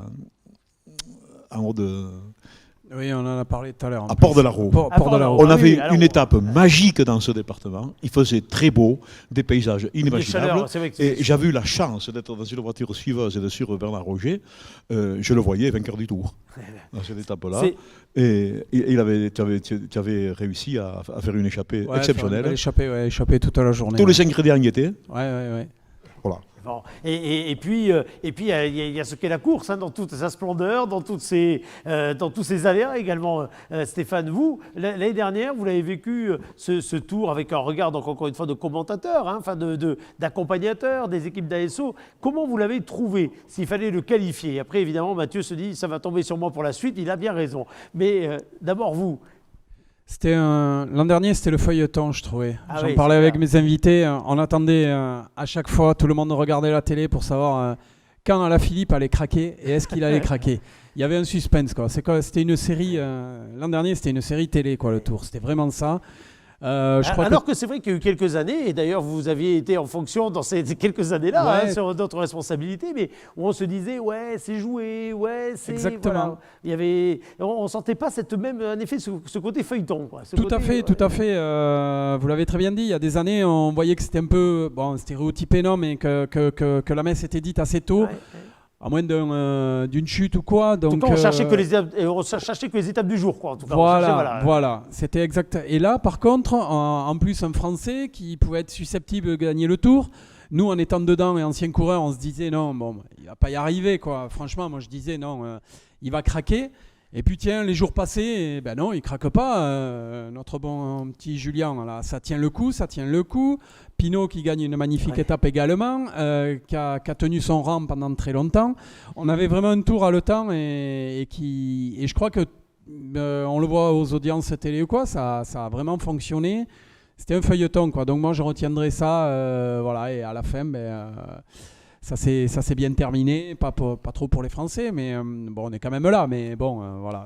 [SPEAKER 4] haut
[SPEAKER 5] Oui, on en a parlé tout à l'heure.
[SPEAKER 4] À Port-de-la-Raux.
[SPEAKER 5] Port-de-la-Raux.
[SPEAKER 4] On
[SPEAKER 1] Ah
[SPEAKER 4] avait
[SPEAKER 1] oui, alors,
[SPEAKER 4] une étape magique dans ce département. Il faisait très beau, des paysages
[SPEAKER 1] des
[SPEAKER 4] inimaginables.
[SPEAKER 1] chaleurs, c'est vrai que
[SPEAKER 4] Et j'avais eu la chance d'être dans une voiture suiveuse et de suivre Bernard Roger. Je le voyais vainqueur du Tour dans cette étape-là. Et tu avais réussi à faire une échappée exceptionnelle.
[SPEAKER 5] Échappé toute la journée.
[SPEAKER 4] Tous les ingrédients y étaient.
[SPEAKER 5] Ouais.
[SPEAKER 4] Voilà.
[SPEAKER 1] Bon. Et puis il y a ce qu'est la course, hein, dans toute sa splendeur, dans tous ses aléas également. Stéphane, vous, l'année dernière, vous l'avez vécu ce tour avec un regard, donc encore une fois, de commentateur, hein, enfin d'accompagnateur des équipes d'ASO. Comment vous l'avez trouvé, s'il fallait le qualifier? Après, évidemment, Mathieu se dit, ça va tomber sur moi pour la suite, il a bien raison. Mais d'abord, vous.
[SPEAKER 5] L'an dernier, c'était le feuilleton, je trouvais.
[SPEAKER 1] Ah
[SPEAKER 5] J'en
[SPEAKER 1] oui,
[SPEAKER 5] parlais
[SPEAKER 1] c'est
[SPEAKER 5] avec
[SPEAKER 1] clair.
[SPEAKER 5] mes invités. On attendait à chaque fois, tout le monde regardait la télé pour savoir quand Alaphilippe allait craquer et est-ce qu'il allait craquer. Il y avait un suspense, quoi. C'était une série. L'an dernier, c'était une série télé, quoi, le Tour. C'était vraiment ça.
[SPEAKER 1] Alors que c'est vrai qu'il y a eu quelques années, et d'ailleurs vous aviez été en fonction dans ces quelques années-là,
[SPEAKER 5] Ouais.
[SPEAKER 1] hein, sur d'autres responsabilités, mais où on se disait ouais c'est joué, ouais c'est
[SPEAKER 5] Exactement.
[SPEAKER 1] voilà. Il y avait, on sentait pas cette même en effet ce côté feuilleton, quoi. Ce
[SPEAKER 5] Tout
[SPEAKER 1] côté,
[SPEAKER 5] à fait, tout à fait. Vous l'avez très bien dit. Il y a des années, on voyait que c'était un peu stéréotypé, non, mais que la messe était dite assez tôt.
[SPEAKER 1] Ouais.
[SPEAKER 5] À moins d'une chute ou quoi. Donc,
[SPEAKER 1] En tout cas, on cherchait que les étapes du jour, quoi. En tout cas,
[SPEAKER 5] voilà, c'était exact. Et là, par contre, en plus, un Français qui pouvait être susceptible de gagner le Tour. Nous, en étant dedans et ancien coureur, on se disait non, il va pas y arriver, quoi. Franchement, moi, je disais non, il va craquer. Et puis tiens, les jours passés, ben non, il craque pas. Notre bon petit Julien, là, ça tient le coup. Pinot qui gagne une magnifique étape également, qui a tenu son rang pendant très longtemps. On avait vraiment un Tour haletant et je crois que on le voit aux audiences télé ou quoi, ça a vraiment fonctionné. C'était un feuilleton, quoi. Donc moi, je retiendrai ça, voilà. Et à la fin, ça s'est bien terminé, pas trop pour les Français, mais bon, on est quand même là, mais bon, voilà,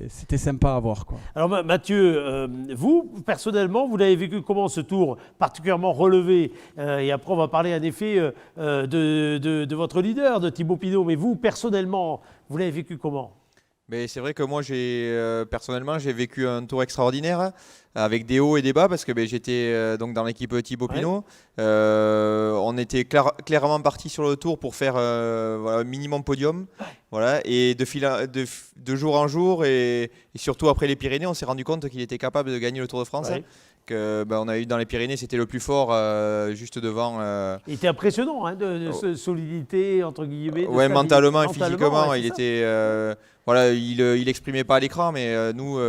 [SPEAKER 5] c'était sympa à voir, quoi.
[SPEAKER 1] Alors Mathieu, vous, personnellement, vous l'avez vécu comment ce tour particulièrement relevé et après on va parler en effet de votre leader, de Thibaut Pinot, mais vous, personnellement, vous l'avez vécu comment?
[SPEAKER 3] Mais c'est vrai que moi, personnellement, j'ai vécu un tour extraordinaire avec des hauts et des bas parce que j'étais donc dans l'équipe Thibaut Pinot. On était clairement parti sur le tour pour faire un minimum podium. Voilà, et de jour en jour et surtout après les Pyrénées, on s'est rendu compte qu'il était capable de gagner le Tour de France. On a eu dans les Pyrénées, c'était le plus fort juste devant.
[SPEAKER 1] Il était impressionnant, hein, de solidité, entre guillemets.
[SPEAKER 3] Mentalement et physiquement,
[SPEAKER 1] ouais,
[SPEAKER 3] il était. Il exprimait pas à l'écran, mais nous,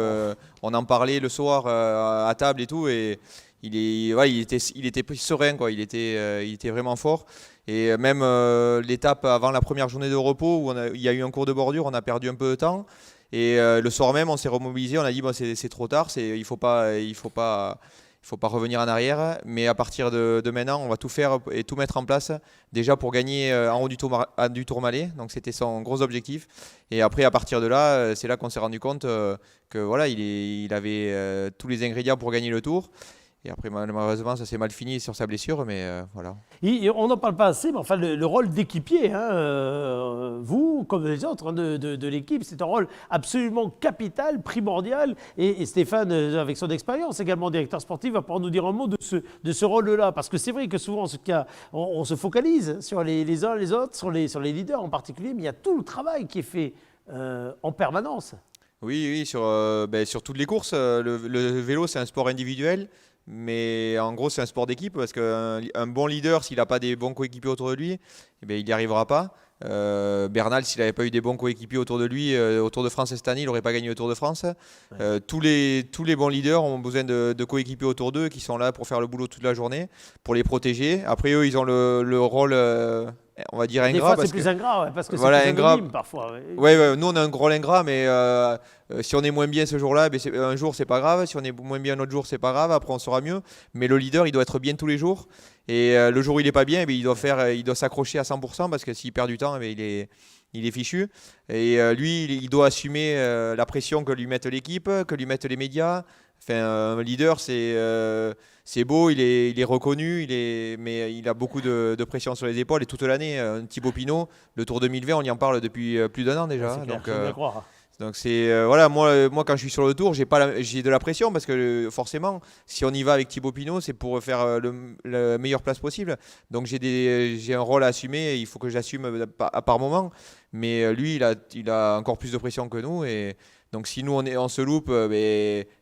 [SPEAKER 3] on en parlait le soir à table et tout, et il était serein, quoi. Il était vraiment fort. Et même l'étape avant la première journée de repos, où il y a eu un cours de bordure, on a perdu un peu de temps. Et le soir même, on s'est remobilisé, on a dit c'est trop tard, il faut pas revenir en arrière. Mais à partir de maintenant, on va tout faire et tout mettre en place déjà pour gagner en haut du Tourmalet. Donc c'était son gros objectif. Et après, à partir de là, c'est là qu'on s'est rendu compte que voilà, il avait tous les ingrédients pour gagner le Tour. Et après, malheureusement, ça s'est mal fini sur sa blessure, mais voilà.
[SPEAKER 1] On n'en parle pas assez, mais enfin, le rôle d'équipier, hein, vous, comme les autres hein, de l'équipe, c'est un rôle absolument capital, primordial. Et Stéphane, avec son expérience, également directeur sportif, va pouvoir nous dire un mot de ce rôle-là. Parce que c'est vrai que souvent, on se focalise sur les uns les autres, sur les leaders en particulier, mais il y a tout le travail qui est fait en permanence.
[SPEAKER 3] Oui, sur toutes les courses. Le vélo, c'est un sport individuel. Mais en gros, c'est un sport d'équipe parce qu'un bon leader, s'il n'a pas des bons coéquipiers autour de lui, il n'y arrivera pas. Bernal, s'il n'avait pas eu des bons coéquipiers autour de lui, au Tour de France cette année, il n'aurait pas gagné le Tour de France. Tous les bons leaders ont besoin de coéquipiers autour d'eux qui sont là pour faire le boulot toute la journée, pour les protéger. Après, eux, ils ont le rôle, on va dire, ingrat.
[SPEAKER 1] Des fois, c'est plus ingrat, parce que c'est
[SPEAKER 3] voilà,
[SPEAKER 1] plus
[SPEAKER 3] ingrat,
[SPEAKER 1] anonyme parfois.
[SPEAKER 3] Ouais, nous, on a un gros ingrat, mais si on est moins bien ce jour-là, un jour, c'est pas grave. Si on est moins bien un autre jour, c'est pas grave. Après, on sera mieux. Mais le leader, il doit être bien tous les jours. Et le jour où il n'est pas bien, il doit s'accrocher à 100% parce que s'il perd du temps, il est fichu. Et lui, il doit assumer la pression que lui mette l'équipe, que lui mettent les médias. Enfin, un leader, c'est beau, il est reconnu, mais il a beaucoup de pression sur les épaules. Et toute l'année, Thibaut Pinot, le Tour 2020, on y en parle depuis plus d'un an déjà.
[SPEAKER 1] C'est clair, je peux bien croire.
[SPEAKER 3] Donc c'est voilà, moi quand je suis sur le tour, j'ai de la pression parce que forcément, si on y va avec Thibaut Pinot, c'est pour faire la meilleure place possible. Donc j'ai un rôle à assumer et il faut que j'assume par moment. Mais lui, il a encore plus de pression que nous et donc si nous on se loupe,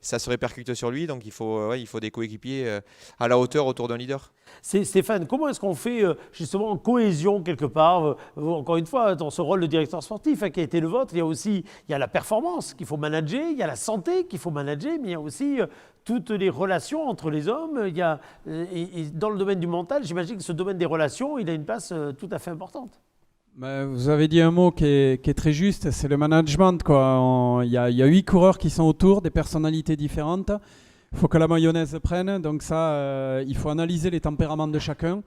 [SPEAKER 3] ça se répercute sur lui. Donc il faut des coéquipiers à la hauteur autour d'un leader.
[SPEAKER 1] Stéphane, comment est-ce qu'on fait justement en cohésion quelque part encore une fois, dans ce rôle de directeur sportif qui a été le vôtre, il y a la performance qu'il faut manager, il y a la santé qu'il faut manager, mais il y a aussi toutes les relations entre les hommes. Et dans le domaine du mental, j'imagine que ce domaine des relations, il a une place tout à fait importante.
[SPEAKER 5] Vous avez dit un mot qui est très juste, c'est le management, quoi. Il y a 8 coureurs qui sont autour, des personnalités différentes. Il faut que la mayonnaise prenne, donc ça, il faut analyser les tempéraments de chacun.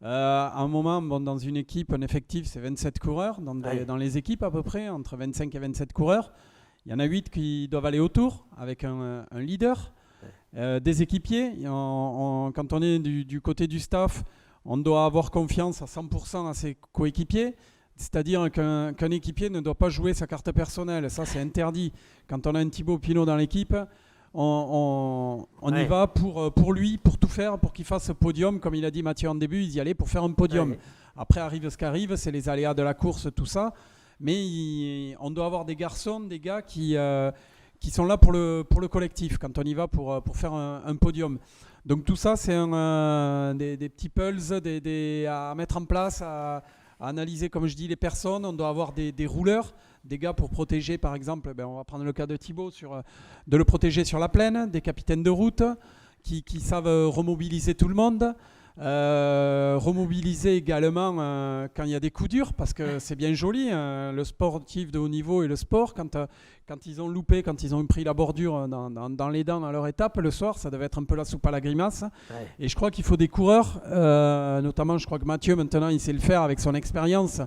[SPEAKER 5] À un moment, dans une équipe, un effectif, c'est 27 coureurs, dans les équipes à peu près, entre 25 et 27 coureurs. Il y en a 8 qui doivent aller autour, avec un leader, des équipiers. Quand on est du côté du staff, on doit avoir confiance à 100% à ses coéquipiers. C'est-à-dire qu'un équipier ne doit pas jouer sa carte personnelle. Ça, c'est interdit. Quand on a un Thibaut Pinot dans l'équipe, on y va pour lui, pour tout faire, pour qu'il fasse podium. Comme il a dit Mathieu en début, il y allait pour faire un podium. Après arrive ce qu'arrive, c'est les aléas de la course, tout ça. Mais on doit avoir des garçons, des gars qui sont là pour le collectif, quand on y va pour faire un podium. Donc tout ça, c'est des petits pulses à mettre en place, à analyser, comme je dis, les personnes. On doit avoir des rouleurs, des gars pour protéger, par exemple, on va prendre le cas de Thibaut, de le protéger sur la plaine, des capitaines de route qui savent remobiliser tout le monde. Remobiliser également quand il y a des coups durs, parce que c'est bien joli, le sportif de haut niveau et le sport, quand ils ont loupé, quand ils ont pris la bordure dans les dents à leur étape, le soir, ça devait être un peu la soupe à la grimace. Et je crois qu'il faut des coureurs, notamment je crois que Mathieu maintenant il sait le faire avec son expérience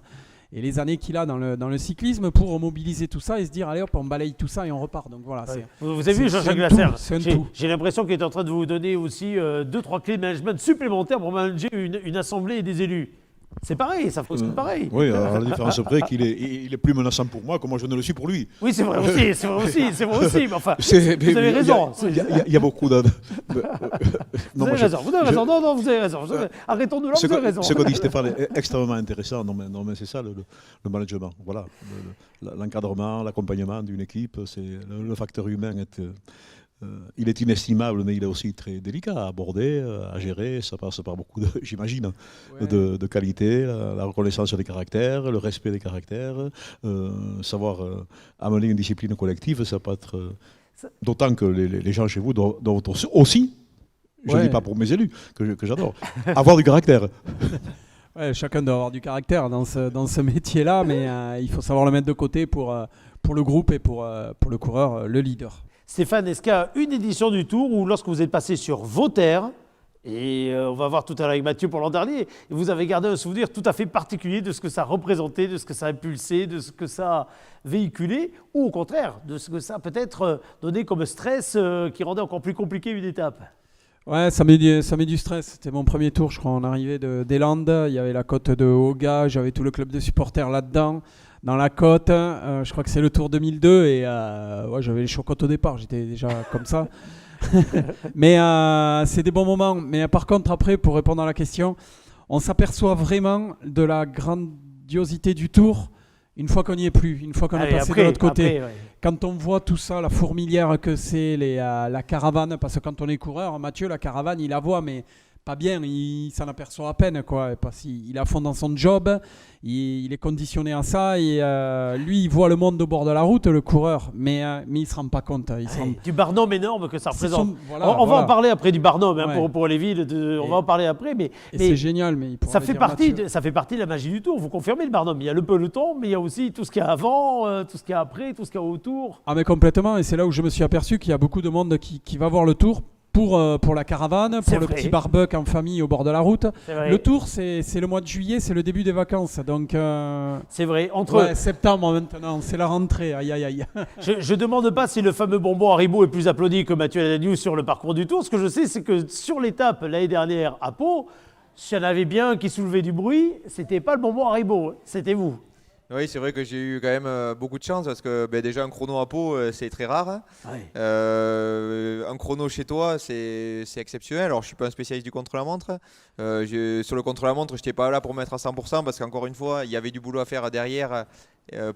[SPEAKER 5] et les années qu'il a dans le cyclisme pour mobiliser tout ça et se dire allez hop, on balaye tout ça et on repart. Donc voilà.
[SPEAKER 1] Vous avez vu Jean-Jacques Lasserre,
[SPEAKER 5] c'est
[SPEAKER 1] j'ai l'impression qu'il est en train de vous donner aussi 2-3 clés de management supplémentaires pour manager une assemblée et des élus. C'est pareil, ça fonctionne pareil.
[SPEAKER 4] Oui, à la différence près qu'il est plus menaçant pour moi que moi je ne le suis pour lui.
[SPEAKER 1] Oui, c'est vrai aussi, mais enfin, vous avez raison.
[SPEAKER 4] Il y a beaucoup de...
[SPEAKER 1] Vous avez raison, non, vous avez raison. Arrêtons-nous là, vous avez raison.
[SPEAKER 4] Ce que dit Stéphane est extrêmement intéressant, non mais c'est ça le management. Voilà, l'encadrement, l'accompagnement d'une équipe, le facteur humain il est inestimable, mais il est aussi très délicat à aborder, à gérer. Ça passe par beaucoup j'imagine, de qualité, la reconnaissance des caractères, le respect des caractères, savoir amener une discipline collective, ça peut être... D'autant que les gens chez vous doivent aussi, je ne dis pas pour mes élus, que j'adore, avoir du caractère.
[SPEAKER 5] Ouais, chacun doit avoir du caractère dans ce métier-là, mais il faut savoir le mettre de côté pour le groupe et pour le coureur, le leader.
[SPEAKER 1] Stéphane, est-ce qu'il y a une édition du Tour où lorsque vous êtes passé sur vos terres, et on va voir tout à l'heure avec Mathieu pour l'an dernier, et vous avez gardé un souvenir tout à fait particulier de ce que ça représentait, de ce que ça a impulsé, de ce que ça a véhiculé, ou au contraire, de ce que ça a peut-être donné comme stress qui rendait encore plus compliqué une étape?
[SPEAKER 5] Ouais, ça met du stress. C'était mon premier tour, je crois, en arrivée des Landes. Il y avait la côte de Oga, j'avais tout le club de supporters là-dedans. Dans la côte, je crois que c'est le Tour 2002 et j'avais les chocottes au départ, j'étais déjà comme ça. Mais c'est des bons moments. Mais par contre, après, pour répondre à la question, on s'aperçoit vraiment de la grandiosité du Tour une fois qu'on n'y est plus, une fois qu'on est passé de l'autre côté. Après, quand on voit tout ça, la fourmilière que c'est, la caravane, parce que quand on est coureur, Mathieu, la caravane, il la voit, mais pas bien, il s'en aperçoit à peine, quoi, parce qu'il est à fond dans son job, il est conditionné à ça, et lui, il voit le monde au bord de la route, le coureur, mais il ne se rend pas compte.
[SPEAKER 1] Du Barnum énorme que ça représente. On va en parler après du Barnum, pour les villes, on va en parler après, mais
[SPEAKER 5] c'est génial, mais
[SPEAKER 1] ça fait partie de la magie du Tour, vous confirmez le Barnum, il y a le peloton, mais il y a aussi tout ce qu'il y a avant, tout ce qu'il y a après, tout ce qu'il y a autour.
[SPEAKER 5] Ah mais complètement, et c'est là où je me suis aperçu qu'il y a beaucoup de monde qui va voir le Tour, pour la caravane, pour le petit barbecue en famille au bord de la route. Le Tour, c'est le mois de juillet, c'est le début des vacances. Donc,
[SPEAKER 1] c'est vrai.
[SPEAKER 5] Septembre maintenant, c'est la rentrée. Aïe, aïe, aïe.
[SPEAKER 1] Je ne demande pas si le fameux bonbon Haribo est plus applaudi que Mathieu Lagnew sur le parcours du Tour. Ce que je sais, c'est que sur l'étape l'année dernière à Pau, s'il y en avait bien qui soulevait du bruit, c'était pas le bonbon Haribo, c'était vous.
[SPEAKER 3] Oui, c'est vrai que j'ai eu quand même beaucoup de chance parce que déjà un chrono à Pau, c'est très rare.
[SPEAKER 1] Ouais.
[SPEAKER 3] Un chrono chez toi, c'est exceptionnel. Alors, je suis pas un spécialiste du contre-la-montre. Sur le contre-la-montre, je n'étais pas là pour mettre à 100% parce qu'encore une fois, il y avait du boulot à faire derrière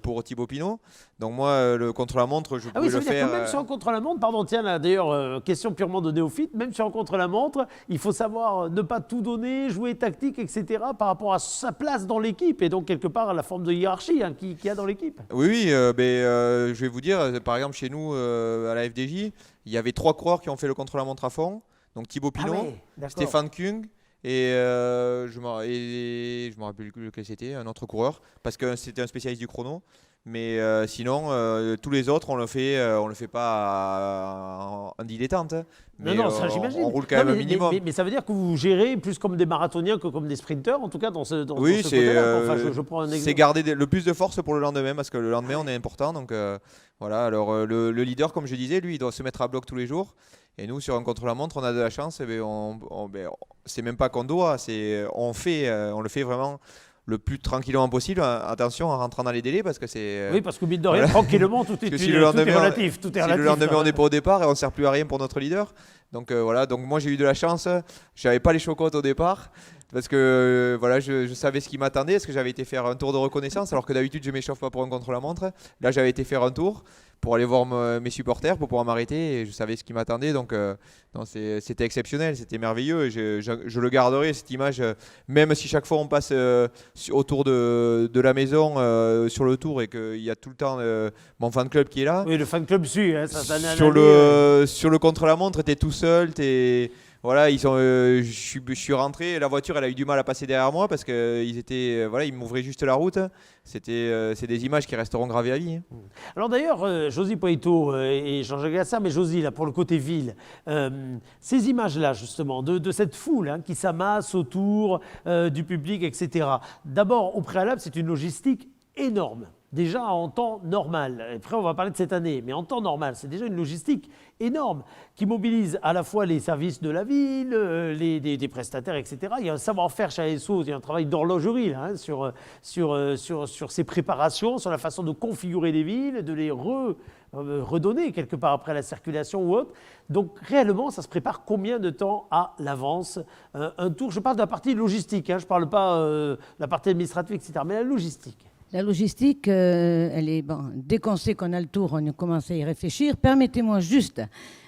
[SPEAKER 3] pour Thibaut Pinot. Donc moi, le contre-la-montre, je
[SPEAKER 1] Ah oui,
[SPEAKER 3] pouvais
[SPEAKER 1] ça
[SPEAKER 3] le
[SPEAKER 1] veut dire
[SPEAKER 3] faire.
[SPEAKER 1] que même sur un contre-la-montre, pardon, tiens, là, d'ailleurs, question purement de néophyte, même sur un contre-la-montre, il faut savoir ne pas tout donner, jouer tactique, etc., par rapport à sa place dans l'équipe, et donc quelque part à la forme de hiérarchie qu'il y a dans l'équipe.
[SPEAKER 3] Oui, oui, je vais vous dire, par exemple, chez nous, à la FDJ, il y avait 3 coureurs qui ont fait le contre-la-montre à fond. Donc Thibaut Pinot,
[SPEAKER 1] d'accord.
[SPEAKER 3] Stéphane Kung et je me rappelle plus lequel c'était, un autre coureur, parce que c'était un spécialiste du chrono. Mais sinon, tous les autres, on le fait pas en dilettante. Mais
[SPEAKER 1] Non, ça j'imagine.
[SPEAKER 3] on roule quand même
[SPEAKER 1] Non,
[SPEAKER 3] un minimum.
[SPEAKER 1] Mais ça veut dire que vous gérez plus comme des marathoniens que comme des sprinteurs, en tout cas dans ce
[SPEAKER 3] Oui,
[SPEAKER 1] côté-là. Enfin, je prends un exemple.
[SPEAKER 3] c'est garder le plus de force pour le lendemain, parce que le lendemain, on est important. Donc voilà, alors le leader, comme je disais, lui, il doit se mettre à bloc tous les jours. Et nous, sur un contre-la-montre, on a de la chance. C'est même pas qu'on doit, on le fait vraiment le plus tranquillement possible. Attention en rentrant dans les délais, parce que c'est...
[SPEAKER 1] Oui, parce que mine de rien, tranquillement, tout est
[SPEAKER 3] si le lendemain,
[SPEAKER 1] relatif.
[SPEAKER 3] si le lendemain on n'est pas au départ et on ne sert plus à rien pour notre leader. Donc voilà, donc moi j'ai eu de la chance. Je n'avais pas les chocottes au départ. Parce que voilà, je savais ce qui m'attendait, parce que j'avais été faire un tour de reconnaissance, alors que d'habitude je ne m'échauffe pas pour un contre-la-montre. Là j'avais été faire un tour pour aller voir mes supporters, pour pouvoir m'arrêter, et je savais ce qui m'attendait. Donc c'était exceptionnel, c'était merveilleux. Et je le garderai, cette image, même si chaque fois on passe autour de la maison sur le tour et qu'il y a tout le temps mon fan club qui est là.
[SPEAKER 1] Oui, le fan club suit. Hein,
[SPEAKER 3] sur le contre-la-montre, tu es tout seul, voilà, je suis rentré, la voiture elle a eu du mal à passer derrière moi parce ils m'ouvraient juste la route. C'est des images qui resteront gravées à vie.
[SPEAKER 1] Alors d'ailleurs, Josy Poito et Jean-Jacques Gassard, mais Josy, là, pour le côté ville, ces images-là, justement, de cette foule qui s'amasse autour du public, etc. D'abord, au préalable, c'est une logistique énorme. Déjà en temps normal, après on va parler de cette année, mais en temps normal, c'est déjà une logistique énorme qui mobilise à la fois les services de la ville, des prestataires, etc. Il y a un savoir-faire chez ASO, il y a un travail d'horlogerie là, sur ces préparations, sur la façon de configurer les villes, de les redonner quelque part après la circulation ou autre. Donc réellement, ça se prépare combien de temps à l'avance un tour? Je parle de la partie logistique, je ne parle pas de la partie administrative, etc., mais la logistique.
[SPEAKER 2] La logistique, elle est dès qu'on sait qu'on a le tour, on commence à y réfléchir. Permettez-moi juste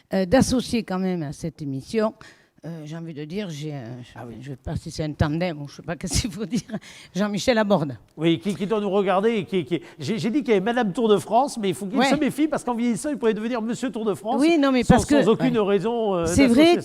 [SPEAKER 2] d'associer quand même à cette émission. J'ai envie de dire, je ne sais pas si c'est un tandem ou je ne sais pas qu'est-ce qu'il faut dire, Jean-Michel Laborde.
[SPEAKER 1] Oui, qui doit nous regarder. J'ai dit qu'il y avait Madame Tour de France, mais il faut qu'il se méfie parce qu'en vieillissant, il pourrait devenir Monsieur Tour de France.
[SPEAKER 2] Oui, non, mais parce que
[SPEAKER 1] sans aucune raison.
[SPEAKER 2] C'est vrai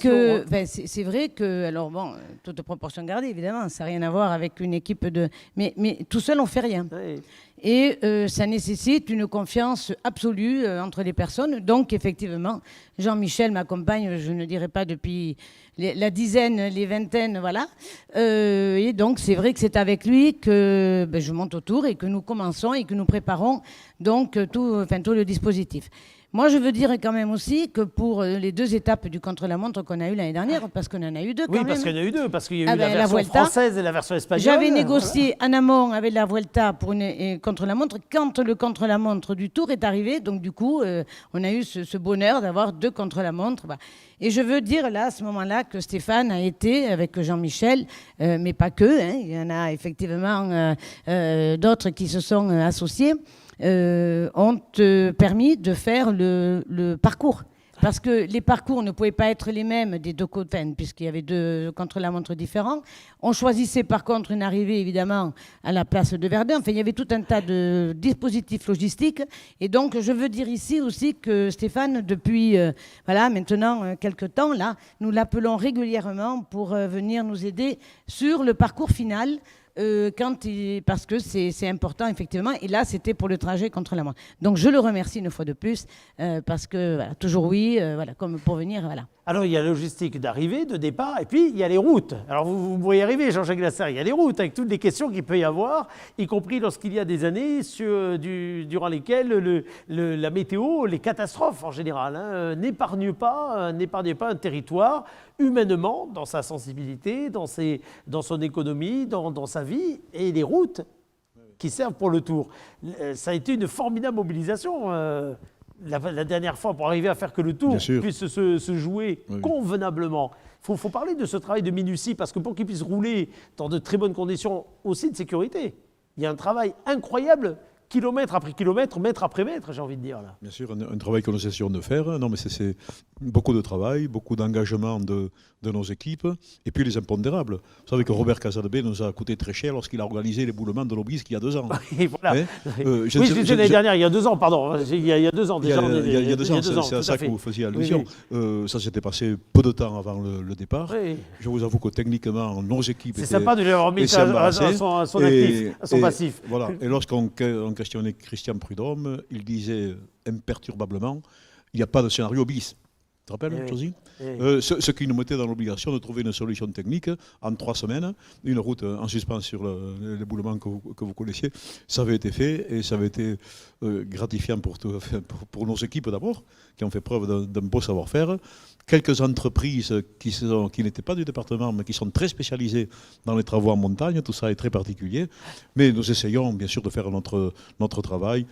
[SPEAKER 2] que, alors bon, toute proportion gardée, évidemment, ça n'a rien à voir avec une équipe de. Mais tout seul, on ne fait rien.
[SPEAKER 1] Oui.
[SPEAKER 2] Et ça nécessite une confiance absolue entre les personnes. Donc, effectivement, Jean-Michel m'accompagne, je ne dirais pas depuis la dizaine, les vingtaines, voilà. Et donc, c'est vrai que c'est avec lui que je monte autour et que nous commençons et que nous préparons donc tout le dispositif. Moi, je veux dire quand même aussi que pour les 2 étapes du contre-la-montre qu'on a eu l'année dernière, parce qu'on en a eu 2 quand même.
[SPEAKER 1] Oui, parce qu'il y en a eu 2, parce qu'il y a eu
[SPEAKER 2] la
[SPEAKER 1] version
[SPEAKER 2] Vuelta,
[SPEAKER 1] française et la version espagnole.
[SPEAKER 2] J'avais négocié en amont avec la Vuelta pour une contre-la-montre quand le contre-la-montre du Tour est arrivé. Donc du coup, on a eu ce bonheur d'avoir 2 contre-la-montre. Et je veux dire là, à ce moment-là, que Stéphane a été avec Jean-Michel, mais pas que. Il y en a effectivement d'autres qui se sont associés. Ont permis de faire le parcours. Parce que les parcours ne pouvaient pas être les mêmes des 2 côtés, puisqu'il y avait 2 contre-la-montre différents. On choisissait par contre une arrivée, évidemment, à la place de Verdun. Enfin, il y avait tout un tas de dispositifs logistiques. Et donc, je veux dire ici aussi que Stéphane, depuis maintenant quelques temps, là, nous l'appelons régulièrement pour venir nous aider sur le parcours final. Parce que c'est important, effectivement. Et là, c'était pour le trajet contre la montre. Donc, je le remercie une fois de plus, parce que, toujours oui, comme pour venir, voilà.
[SPEAKER 1] Alors, il y a la logistique d'arrivée, de départ, et puis il y a les routes. Alors, vous voyez arriver, Jean-Jacques Gassard, il y a les routes, avec toutes les questions qu'il peut y avoir, y compris lorsqu'il y a des années durant lesquelles la météo, les catastrophes en général, n'épargnent pas un territoire, humainement, dans sa sensibilité, dans son économie, dans sa vie, et les routes. qui servent pour le Tour. Ça a été une formidable mobilisation la dernière fois pour arriver à faire que le Tour puisse se jouer convenablement. Il faut parler de ce travail de minutie parce que pour qu'il puisse rouler dans de très bonnes conditions aussi de sécurité, il y a un travail incroyable. Kilomètre après kilomètre, mètre après mètre, j'ai envie de dire là.
[SPEAKER 4] Bien sûr, un travail que nous essayons de faire. Non, mais c'est beaucoup de travail, beaucoup d'engagement de nos équipes, et puis les impondérables. Vous savez que Robert Casadebé nous a coûté très cher lorsqu'il a organisé l'éboulement de l'Obélisque il y a 2 ans.
[SPEAKER 1] Et voilà.
[SPEAKER 4] Oui,
[SPEAKER 1] je disais l'année dernière, il y a 2 ans, pardon. Il y a 2 ans déjà.
[SPEAKER 4] Il y a 2 ans, c'est à ça que vous faisiez allusion. Ça s'était passé peu de temps avant le départ.
[SPEAKER 1] Oui.
[SPEAKER 4] Je vous avoue que techniquement, nos équipes
[SPEAKER 1] c'est sympa de lui avoir mis à son actif, à son passif.
[SPEAKER 4] Voilà. Et lorsqu'on questionnait Christian Prudhomme, il disait imperturbablement, il n'y a pas de scénario bis. Tu te rappelles, Josie ? Ce qui nous mettait dans l'obligation de trouver une solution technique en 3 semaines, une route en suspens sur l'éboulement que vous connaissiez. Ça avait été fait et ça avait été gratifiant pour nos équipes d'abord, qui ont fait preuve d'un beau savoir-faire. Quelques entreprises qui n'étaient pas du département, mais qui sont très spécialisées dans les travaux en montagne. Tout ça est très particulier. Mais nous essayons bien sûr de faire notre travail.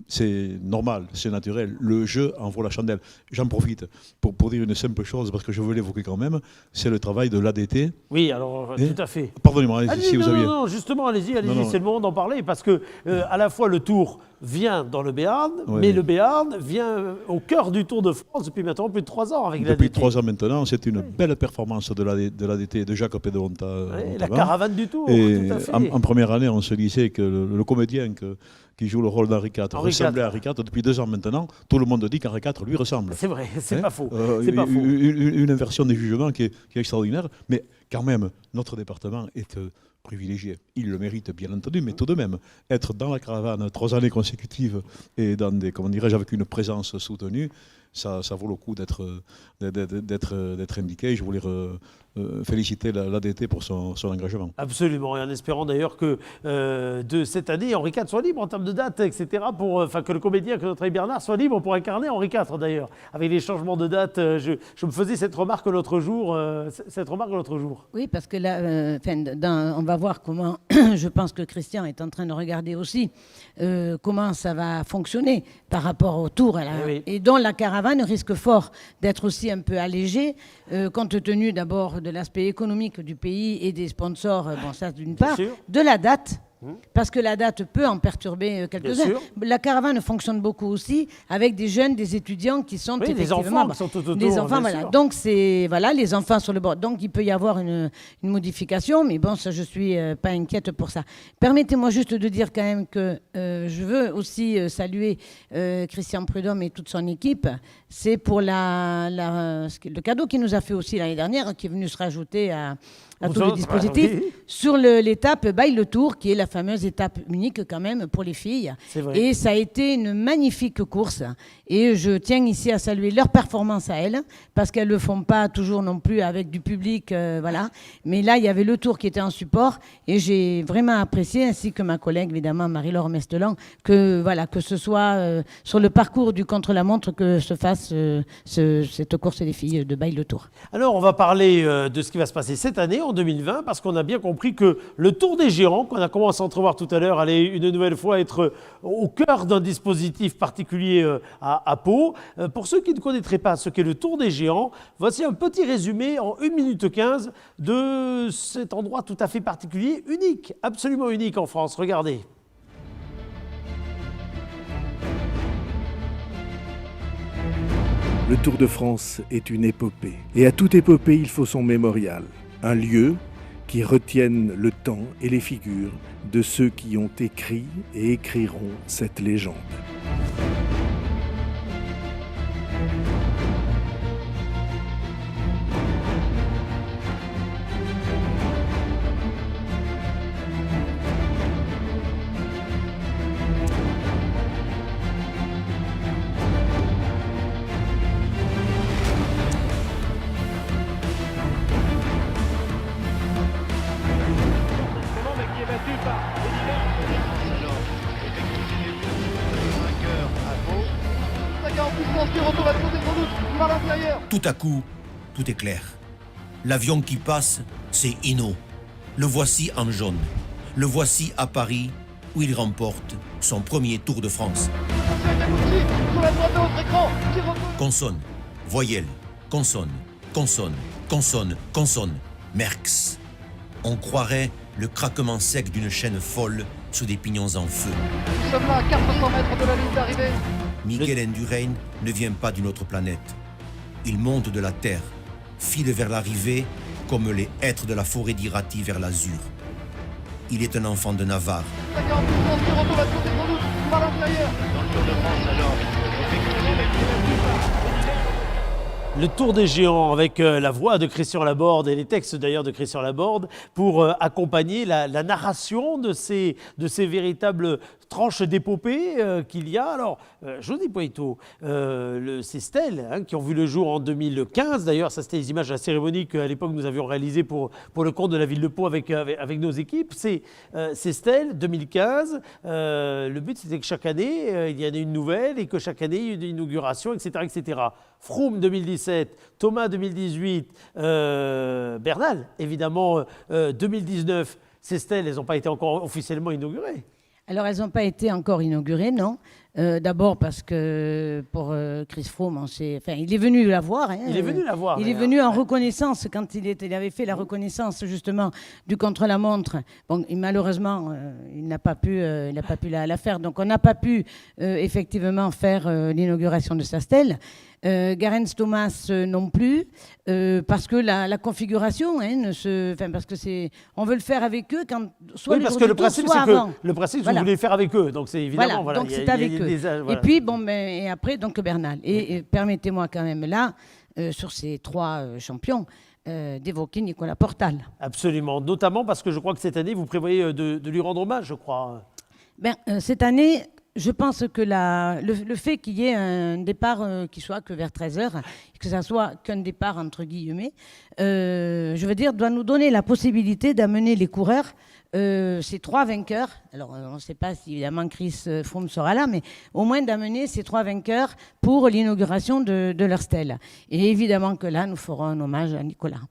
[SPEAKER 4] C'est normal, c'est naturel. Le jeu en vaut la chandelle. J'en profite pour dire une simple chose, parce que je veux l'évoquer quand même, c'est le travail de l'ADT.
[SPEAKER 1] Oui, alors tout à fait.
[SPEAKER 4] Pardonnez-moi, si vous aviez...
[SPEAKER 1] Non, justement, allez-y, c'est le moment d'en parler, parce que à la fois le Tour vient dans le Béarn, mais le Béarn vient au cœur du Tour de France depuis maintenant plus de 3 ans avec l'ADT.
[SPEAKER 4] Depuis 3 ans maintenant, c'est une belle performance de l'ADT de Jacques Pédonta.
[SPEAKER 1] La caravane du Tour,
[SPEAKER 4] et
[SPEAKER 1] tout à fait.
[SPEAKER 4] En première année, on se disait que le comédien qui joue le rôle d'Henri IV ressemblait à Henri IV. Depuis 2 ans maintenant, tout le monde dit qu'Henri IV lui ressemble.
[SPEAKER 1] C'est vrai, c'est pas faux.
[SPEAKER 4] Une inversion des jugements qui est extraordinaire, mais quand même, notre département est privilégié. Il le mérite bien entendu, mais tout de même, être dans la caravane 3 années consécutives et dans avec une présence soutenue, ça vaut le coup d'être indiqué. Je voulais féliciter l'ADT pour son engagement.
[SPEAKER 1] Absolument, et en espérant d'ailleurs que de cette année, Henri IV soit libre en termes de date, etc., que le comédien, que notre ami Bernard soit libre pour incarner Henri IV d'ailleurs. Avec les changements de date, je me faisais cette remarque l'autre jour. Oui,
[SPEAKER 2] parce que là, on va voir comment, je pense que Christian est en train de regarder aussi, comment ça va fonctionner par rapport au Tour. Et dont la caravane risque fort d'être aussi un peu allégée, compte tenu d'abord de l'aspect économique du pays et des sponsors, ça d'une part, de la date. Parce que la date peut en perturber quelques-uns. La caravane fonctionne beaucoup aussi avec des jeunes, des étudiants qui sont effectivement...
[SPEAKER 1] Les enfants qui sont tout autour.
[SPEAKER 2] Les enfants, voilà. Donc, les enfants sur le bord. Donc, il peut y avoir une modification, mais bon, ça, je ne suis pas inquiète pour ça. Permettez-moi juste de dire quand même que je veux aussi saluer Christian Prudhomme et toute son équipe. C'est pour le cadeau qu'il nous a fait aussi l'année dernière, qui est venu se rajouter à tout le dispositif, sur l'étape Baille-le-Tour, qui est la fameuse étape unique quand même pour les filles. Et ça a été une magnifique course. Et je tiens ici à saluer leur performance à elles, parce qu'elles ne le font pas toujours non plus avec du public. Voilà. Mais là, il y avait le Tour qui était en support, et j'ai vraiment apprécié, ainsi que ma collègue, évidemment, Marie-Laure Mestelan, que ce soit sur le parcours du contre-la-montre que se fasse cette course des filles de Baille-le-Tour.
[SPEAKER 1] Alors, on va parler de ce qui va se passer cette année, en 2020, parce qu'on a bien compris que le Tour des Géants, qu'on a commencé à entrevoir tout à l'heure, allait une nouvelle fois être au cœur d'un dispositif particulier à Pau. Pour ceux qui ne connaîtraient pas ce qu'est le Tour des Géants, voici un petit résumé en 1 minute 15 de cet endroit tout à fait particulier, unique, absolument unique en France. Regardez.
[SPEAKER 7] Le Tour de France est une épopée. Et à toute épopée, il faut son mémorial. Un lieu qui retienne le temps et les figures de ceux qui ont écrit et écriront cette légende.
[SPEAKER 8] Tout à coup, tout est clair. L'avion qui passe, c'est Hinault. Le voici en jaune. Le voici à Paris, où il remporte son premier Tour de France. Consonne, voyelle, consonne, consonne, consonne, consonne, Merckx. On croirait le craquement sec d'une chaîne folle sous des pignons en feu.
[SPEAKER 9] Nous sommes là à 400 mètres de la ligne d'arrivée.
[SPEAKER 8] Miguel Indurain ne vient pas d'une autre planète. Il monte de la Terre, file vers l'arrivée comme les hêtres de la forêt d'Irati vers l'azur. Il est un enfant de Navarre.
[SPEAKER 1] Le Tour des Géants avec la voix de Christian Laborde et les textes d'ailleurs de Christian Laborde pour accompagner la narration de ces véritables tranches d'épopée qu'il y a. Alors, Jody Poitou, c'est Stèle qui ont vu le jour en 2015. D'ailleurs, ça c'était les images de la cérémonie qu'à l'époque nous avions réalisées pour le compte de la ville de Pau avec nos équipes. C'est Stèle 2015. Le but c'était que chaque année, il y en ait une nouvelle et que chaque année, il y ait une inauguration, etc. etc. Froome 2017, Thomas 2018, Bernal évidemment 2019. Ces stèles, elles n'ont pas été encore officiellement inaugurées.
[SPEAKER 2] Alors, elles n'ont pas été encore inaugurées, non. D'abord parce que pour Chris Froome, il est venu la voir.
[SPEAKER 1] Il est venu la voir.
[SPEAKER 2] Il est venu en reconnaissance quand il avait fait la reconnaissance justement du contre-la-montre. Bon, malheureusement, il n'a pas pu la faire. Donc, on n'a pas pu effectivement faire l'inauguration de sa stèle. Garens Thomas non plus, parce que la configuration, parce que on veut le faire avec eux quand soit
[SPEAKER 1] oui, parce que le principe c'est
[SPEAKER 2] avant.
[SPEAKER 1] Que le principe
[SPEAKER 2] Voilà.
[SPEAKER 1] Vous voulez le faire avec eux, donc c'est évidemment
[SPEAKER 2] voilà. Donc c'est avec eux.
[SPEAKER 1] Voilà.
[SPEAKER 2] Et puis et après donc Bernal. Et permettez-moi quand même là sur ces trois champions. D'évoquer Nicolas Portal.
[SPEAKER 1] Absolument, notamment parce que je crois que cette année vous prévoyez de lui rendre hommage, je crois.
[SPEAKER 2] Cette année. Je pense que le fait qu'il y ait un départ qui soit que vers 13h, que ça soit qu'un départ entre guillemets, je veux dire, doit nous donner la possibilité d'amener les coureurs, ces trois vainqueurs. Alors, on ne sait pas si évidemment Chris Froome sera là, mais au moins d'amener ces trois vainqueurs pour l'inauguration de leur stèle. Et évidemment que là, nous ferons un hommage à Nicolas.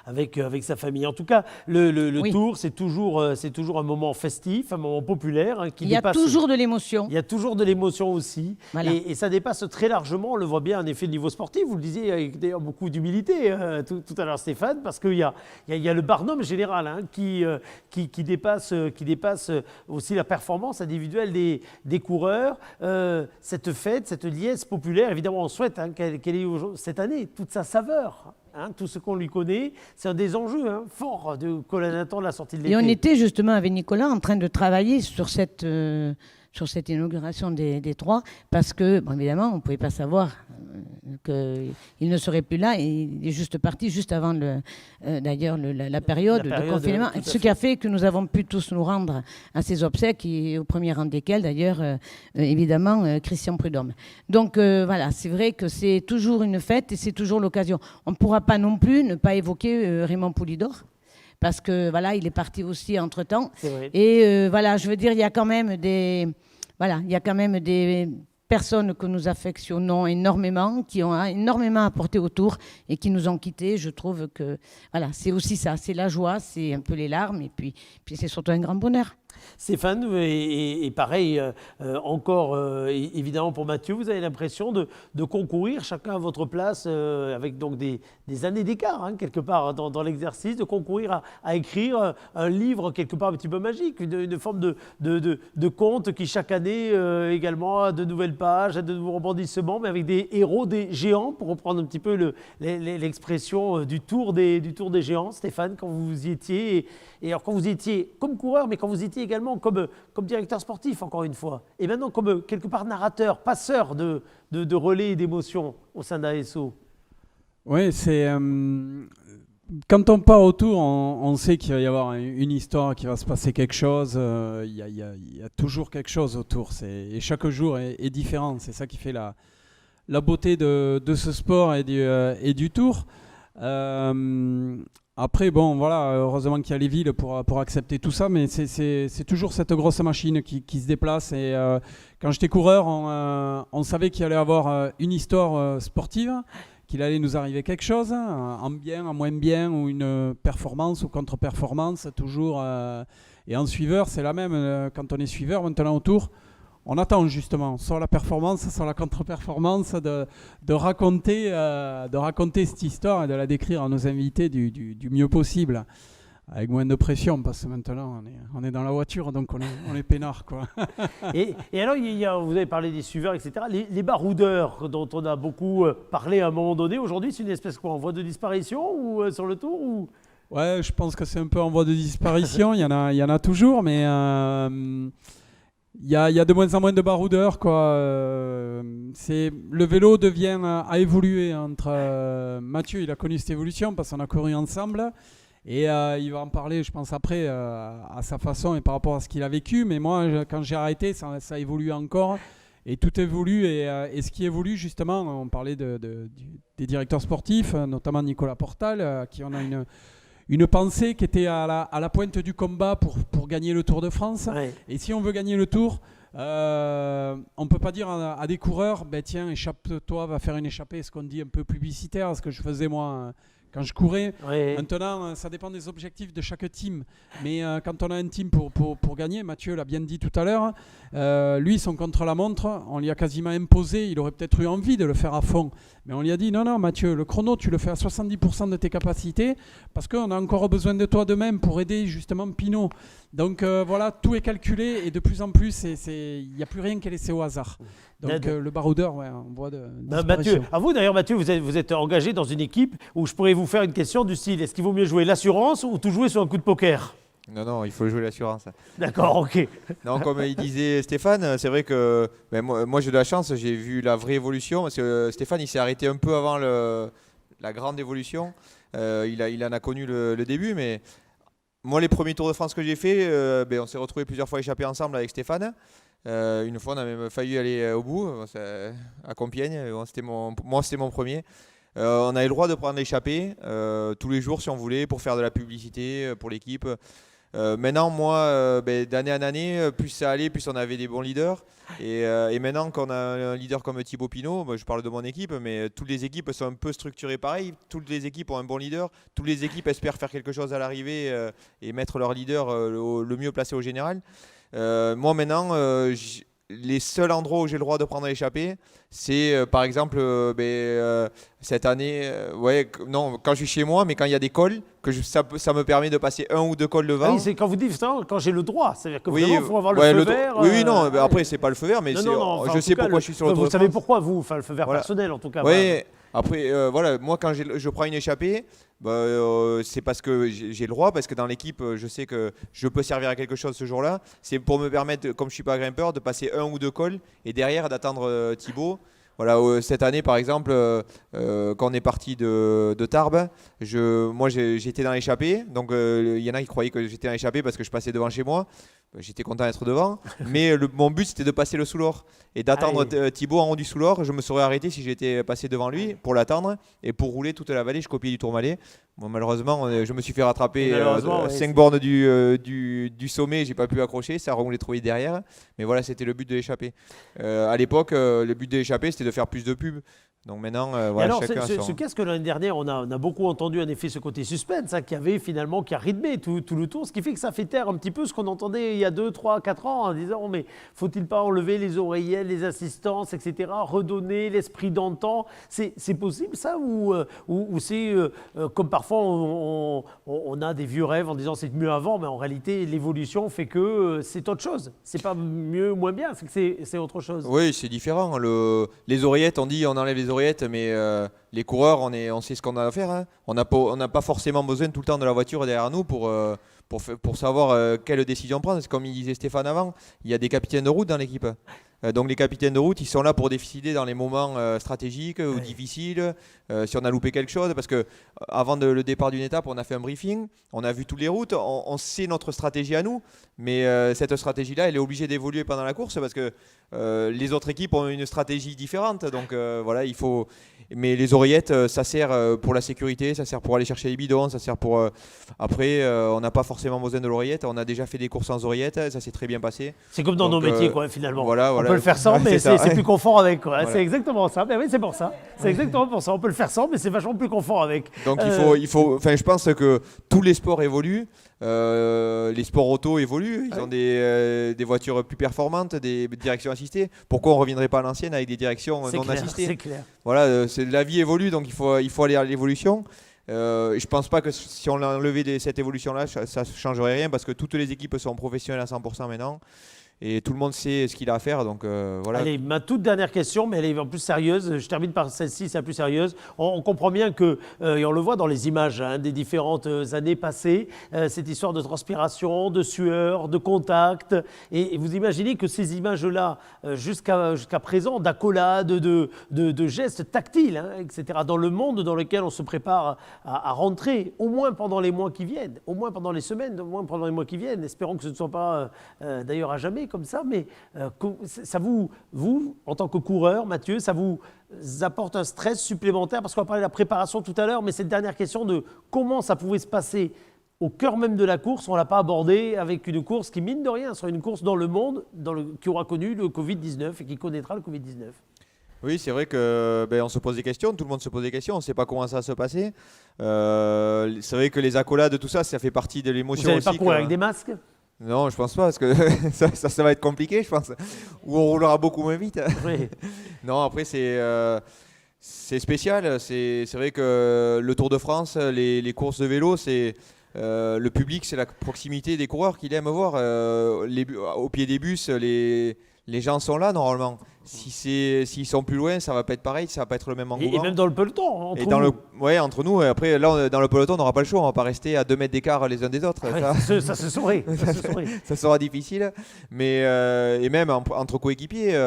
[SPEAKER 1] Avec sa famille. En tout cas, le
[SPEAKER 2] oui.
[SPEAKER 1] Tour, c'est toujours un moment festif, un moment populaire.
[SPEAKER 2] Il y a toujours de l'émotion.
[SPEAKER 1] Il y a toujours de l'émotion aussi.
[SPEAKER 2] Voilà.
[SPEAKER 1] Et ça dépasse très largement, on le voit bien, en effet, le niveau sportif. Vous le disiez avec d'ailleurs beaucoup d'humilité tout à l'heure, Stéphane, parce qu'il y a le Barnum général qui dépasse aussi la performance individuelle des coureurs. Cette fête, cette liesse populaire, évidemment, on souhaite qu'elle ait cette année toute sa saveur. Tout ce qu'on lui connaît, c'est un des enjeux forts de Colin Nathan de la sortie de l'été.
[SPEAKER 2] Et on était justement avec Nicolas en train de travailler sur cette inauguration des trois, parce que, bon, évidemment, on ne pouvait pas savoir qu'il ne serait plus là, et il est juste parti juste avant la période de confinement, ce qui a fait que nous avons pu tous nous rendre à ses obsèques, et au premier rang desquels, d'ailleurs, évidemment, Christian Prudhomme. Donc, voilà, c'est vrai que c'est toujours une fête, et c'est toujours l'occasion. On ne pourra pas non plus ne pas évoquer Raymond Poulidor, parce que voilà, il est parti aussi entre-temps. Et voilà, je veux dire, il y a quand même des personnes que nous affectionnons énormément, qui ont énormément apporté au Tour et qui nous ont quittés. Je trouve que voilà, c'est aussi ça, c'est la joie, c'est un peu les larmes, et puis c'est surtout un grand bonheur.
[SPEAKER 1] Stéphane, et pareil, encore évidemment pour Mathieu, vous avez l'impression de concourir chacun à votre place, avec donc des années d'écart, quelque part, dans l'exercice, de concourir à écrire un livre quelque part un petit peu magique, une forme de conte qui chaque année également a de nouvelles pages, a de nouveaux rebondissements, mais avec des héros, des géants, pour reprendre un petit peu l'expression du tour des géants. Stéphane, quand vous y étiez, et alors quand vous y étiez comme coureur, mais quand vous y étiez également comme directeur sportif, encore une fois, et maintenant comme quelque part narrateur, passeur de relais et d'émotions au sein d'ASO.
[SPEAKER 5] Oui, c'est... quand on part au Tour, on sait qu'il va y avoir une histoire, qu'il va se passer quelque chose. Il y a toujours quelque chose autour. Et chaque jour est différent. C'est ça qui fait la beauté de ce sport et du Tour. Après, bon, voilà, heureusement qu'il y a les villes pour accepter tout ça, mais c'est toujours cette grosse machine qui se déplace. Et quand j'étais coureur, on savait qu'il allait avoir une histoire sportive, qu'il allait nous arriver quelque chose, en bien, en moins bien, ou une performance ou contre-performance, toujours. Et en suiveur, c'est la même. Quand on est suiveur, maintenant au tour, on attend justement, soit la performance, soit la contre-performance, de raconter cette histoire et de la décrire à nos invités du mieux possible, avec moins de pression, parce que maintenant on est dans la voiture, donc on est peinard, quoi.
[SPEAKER 1] Et alors, vous avez parlé des suiveurs, etc. Les baroudeurs, dont on a beaucoup parlé à un moment donné, aujourd'hui, c'est une espèce quoi, en voie de disparition ou sur le tour ou...
[SPEAKER 5] Ouais, je pense que c'est un peu en voie de disparition. Il y en a toujours, mais il y a de moins en moins de baroudeurs, quoi. Le vélo a évolué entre Mathieu, il a connu cette évolution parce qu'on a couru ensemble. Et il va en parler, je pense, après, à sa façon et par rapport à ce qu'il a vécu. Mais moi, quand j'ai arrêté, ça évolue encore. Et tout évolue. Et ce qui évolue, justement, on parlait des directeurs sportifs, notamment Nicolas Portal, qui en a une pensée qui était à la pointe du combat pour gagner le Tour de France. Ouais. Et si on veut gagner le Tour, on ne peut pas dire à des coureurs, tiens, échappe-toi, va faire une échappée, ce qu'on dit un peu publicitaire, ce que je faisais moi quand je courais. Ouais. Maintenant, ça dépend des objectifs de chaque team. Mais quand on a un team pour gagner, Mathieu l'a bien dit tout à l'heure, lui, son contre-la-montre, on lui a quasiment imposé, il aurait peut-être eu envie de le faire à fond. Mais on lui a dit, non, Mathieu, le chrono, tu le fais à 70% de tes capacités, parce qu'on a encore besoin de toi de même pour aider justement Pinot. Donc voilà, tout est calculé, et de plus en plus, il n'y a plus rien qui est laissé au hasard. Donc le baroudeur, ouais, on voit de
[SPEAKER 1] Mathieu, à vous d'ailleurs, Mathieu, vous êtes engagé dans une équipe où je pourrais vous faire une question du style, est-ce qu'il vaut mieux jouer l'assurance ou tout jouer sur un coup de poker ?
[SPEAKER 3] Non, il faut jouer l'assurance.
[SPEAKER 1] D'accord, ok.
[SPEAKER 3] Non, comme il disait Stéphane, c'est vrai que moi j'ai de la chance, j'ai vu la vraie évolution, parce que Stéphane il s'est arrêté un peu avant la grande évolution. Il en a connu le début, mais moi les premiers Tours de France que j'ai fait, on s'est retrouvés plusieurs fois échappés ensemble avec Stéphane. Une fois on a même failli aller au bout, à Compiègne, c'était mon premier. On avait le droit de prendre l'échappée tous les jours si on voulait pour faire de la publicité pour l'équipe. Maintenant, moi, d'année en année, plus ça allait, plus on avait des bons leaders. Et maintenant qu'on a un leader comme Thibaut Pinot, je parle de mon équipe, mais toutes les équipes sont un peu structurées pareil. Toutes les équipes ont un bon leader. Toutes les équipes espèrent faire quelque chose à l'arrivée et mettre leur leader le mieux placé au général. Moi, maintenant, les seuls endroits où j'ai le droit de prendre l'échappée, c'est par exemple cette année, quand je suis chez moi, mais quand il y a des cols, ça me permet de passer un ou deux cols devant.
[SPEAKER 1] Ah oui, c'est quand vous dites ça, quand j'ai le droit, c'est-à-dire que vraiment, il faut avoir le feu vert.
[SPEAKER 3] Après, c'est pas le feu vert, mais je sais pourquoi je suis sur le Tour de France.
[SPEAKER 1] Vous savez pourquoi, vous, le feu vert personnel en tout cas.
[SPEAKER 3] Oui, après, moi quand je prends une échappée, c'est parce que j'ai le droit, parce que dans l'équipe, je sais que je peux servir à quelque chose ce jour-là. C'est pour me permettre, comme je ne suis pas grimpeur, de passer un ou deux cols et derrière d'attendre Thibaut. Voilà, cette année par exemple, quand on est parti de Tarbes, moi j'étais dans l'échappée, donc il y en a qui croyaient que j'étais dans l'échappée parce que je passais devant chez moi. J'étais content d'être devant, mais mon but c'était de passer le Soulor et d'attendre Thibaut en haut du Soulor. Je me serais arrêté si j'étais passé devant lui pour l'attendre et pour rouler toute la vallée jusqu'au pied du Tourmalet. Bon, malheureusement, je me suis fait rattraper 5 bornes du sommet, j'ai pas pu accrocher, ça roulait trop vite derrière. Mais voilà, c'était le but de l'échappée. À l'époque, le but de l'échappée c'était de faire plus de pubs. Donc maintenant,
[SPEAKER 1] alors, qu'est-ce que l'année dernière, on a beaucoup entendu en effet ce côté suspense qui a rythmé tout le tour, ce qui fait que ça fait taire un petit peu ce qu'on entendait il y a 2, 3, 4 ans en disant mais faut-il pas enlever les oreillettes, les assistances, etc., redonner l'esprit d'antan, c'est possible ça ou c'est comme parfois on a des vieux rêves en disant c'est mieux avant, mais en réalité l'évolution fait que c'est autre chose, c'est pas mieux ou moins bien, c'est autre chose.
[SPEAKER 3] Oui, c'est différent. Les oreillettes, on dit on enlève les oreillettes, mais les coureurs, on sait ce qu'on a à faire. Hein. On n'a pas forcément besoin tout le temps de la voiture derrière nous pour savoir quelle décision prendre. C'est comme il disait Stéphane avant, il y a des capitaines de route dans l'équipe. Donc les capitaines de route, ils sont là pour décider dans les moments stratégiques ou difficiles, si on a loupé quelque chose, parce que avant le départ d'une étape, on a fait un briefing, on a vu toutes les routes, on sait notre stratégie à nous, mais cette stratégie-là, elle est obligée d'évoluer pendant la course, parce que les autres équipes ont une stratégie différente, donc voilà, il faut... Mais les oreillettes, ça sert pour la sécurité, ça sert pour aller chercher les bidons, ça sert pour... Après, on n'a pas forcément besoin de l'oreillette, on a déjà fait des courses sans oreillettes, ça s'est très bien passé.
[SPEAKER 1] C'est comme dans nos métiers, quoi, finalement.
[SPEAKER 3] Voilà,
[SPEAKER 1] on peut le faire sans,
[SPEAKER 3] ouais,
[SPEAKER 1] mais
[SPEAKER 3] c'est ça.
[SPEAKER 1] c'est plus confort avec. Quoi.
[SPEAKER 3] Voilà.
[SPEAKER 1] C'est exactement ça. Mais oui, c'est pour ça. C'est exactement pour ça. On peut le faire sans, mais c'est vachement plus confort avec.
[SPEAKER 3] Donc je pense que tous les sports évoluent. Les sports auto évoluent. Ils ont des voitures plus performantes, des directions assistées. Pourquoi on ne reviendrait pas à l'ancienne avec des directions non assistées?
[SPEAKER 1] C'est clair.
[SPEAKER 3] Voilà, la vie évolue, donc il faut aller à l'évolution. Je ne pense pas que si on enlevait cette évolution-là, ça ne changerait rien parce que toutes les équipes sont professionnelles à 100% maintenant. Et tout le monde sait ce qu'il a à faire, donc voilà.
[SPEAKER 1] Allez, ma toute dernière question, mais elle est en plus sérieuse. Je termine par celle-ci, c'est la plus sérieuse. On comprend bien que, et on le voit dans les images des différentes années passées, cette histoire de transpiration, de sueur, de contact. Et vous imaginez que ces images-là, jusqu'à présent, d'accolades, de gestes tactiles, etc., dans le monde dans lequel on se prépare à rentrer, au moins pendant les mois qui viennent, au moins pendant les semaines, au moins pendant les mois qui viennent. Espérons que ce ne soit pas d'ailleurs à jamais comme ça, mais ça vous, en tant que coureur, Mathieu, ça vous apporte un stress supplémentaire, parce qu'on va parler de la préparation tout à l'heure, mais cette dernière question de comment ça pouvait se passer au cœur même de la course, on ne l'a pas abordé avec une course qui, mine de rien, sera une course dans le monde qui aura connu le Covid-19 et qui connaîtra le Covid-19.
[SPEAKER 3] Oui, c'est vrai que on se pose des questions, tout le monde se pose des questions, on ne sait pas comment ça va se passer. C'est vrai que les accolades, tout ça, ça fait partie de l'émotion
[SPEAKER 1] Vous n'allez
[SPEAKER 3] aussi.
[SPEAKER 1] pas courir avec des masques ?
[SPEAKER 3] Non, je pense pas, parce que ça va être compliqué, je pense. Ou on roulera beaucoup moins vite.
[SPEAKER 1] Oui.
[SPEAKER 3] Non, après, c'est spécial. C'est vrai que le Tour de France, les courses de vélo, c'est le public, c'est la proximité des coureurs qu'il aime voir. Au pied des bus, les gens sont là normalement. S'ils sont plus loin, ça va pas être pareil, ça va pas être le même engouement.
[SPEAKER 1] Et même dans le peloton,
[SPEAKER 3] entre nous. Après, là, dans le peloton, on n'aura pas le choix. On va pas rester à 2 mètres d'écart les uns des autres.
[SPEAKER 1] Ça se saurait.
[SPEAKER 3] Ça sera difficile. Mais et même entre coéquipiers,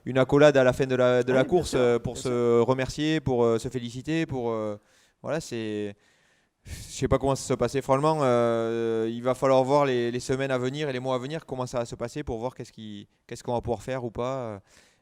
[SPEAKER 3] une accolade à la fin de la course pour se remercier, pour se féliciter, voilà, c'est. Je sais pas comment ça va se passer. Franchement, il va falloir voir les semaines à venir et les mois à venir comment ça va se passer pour voir qu'est-ce qu'on va pouvoir faire ou pas,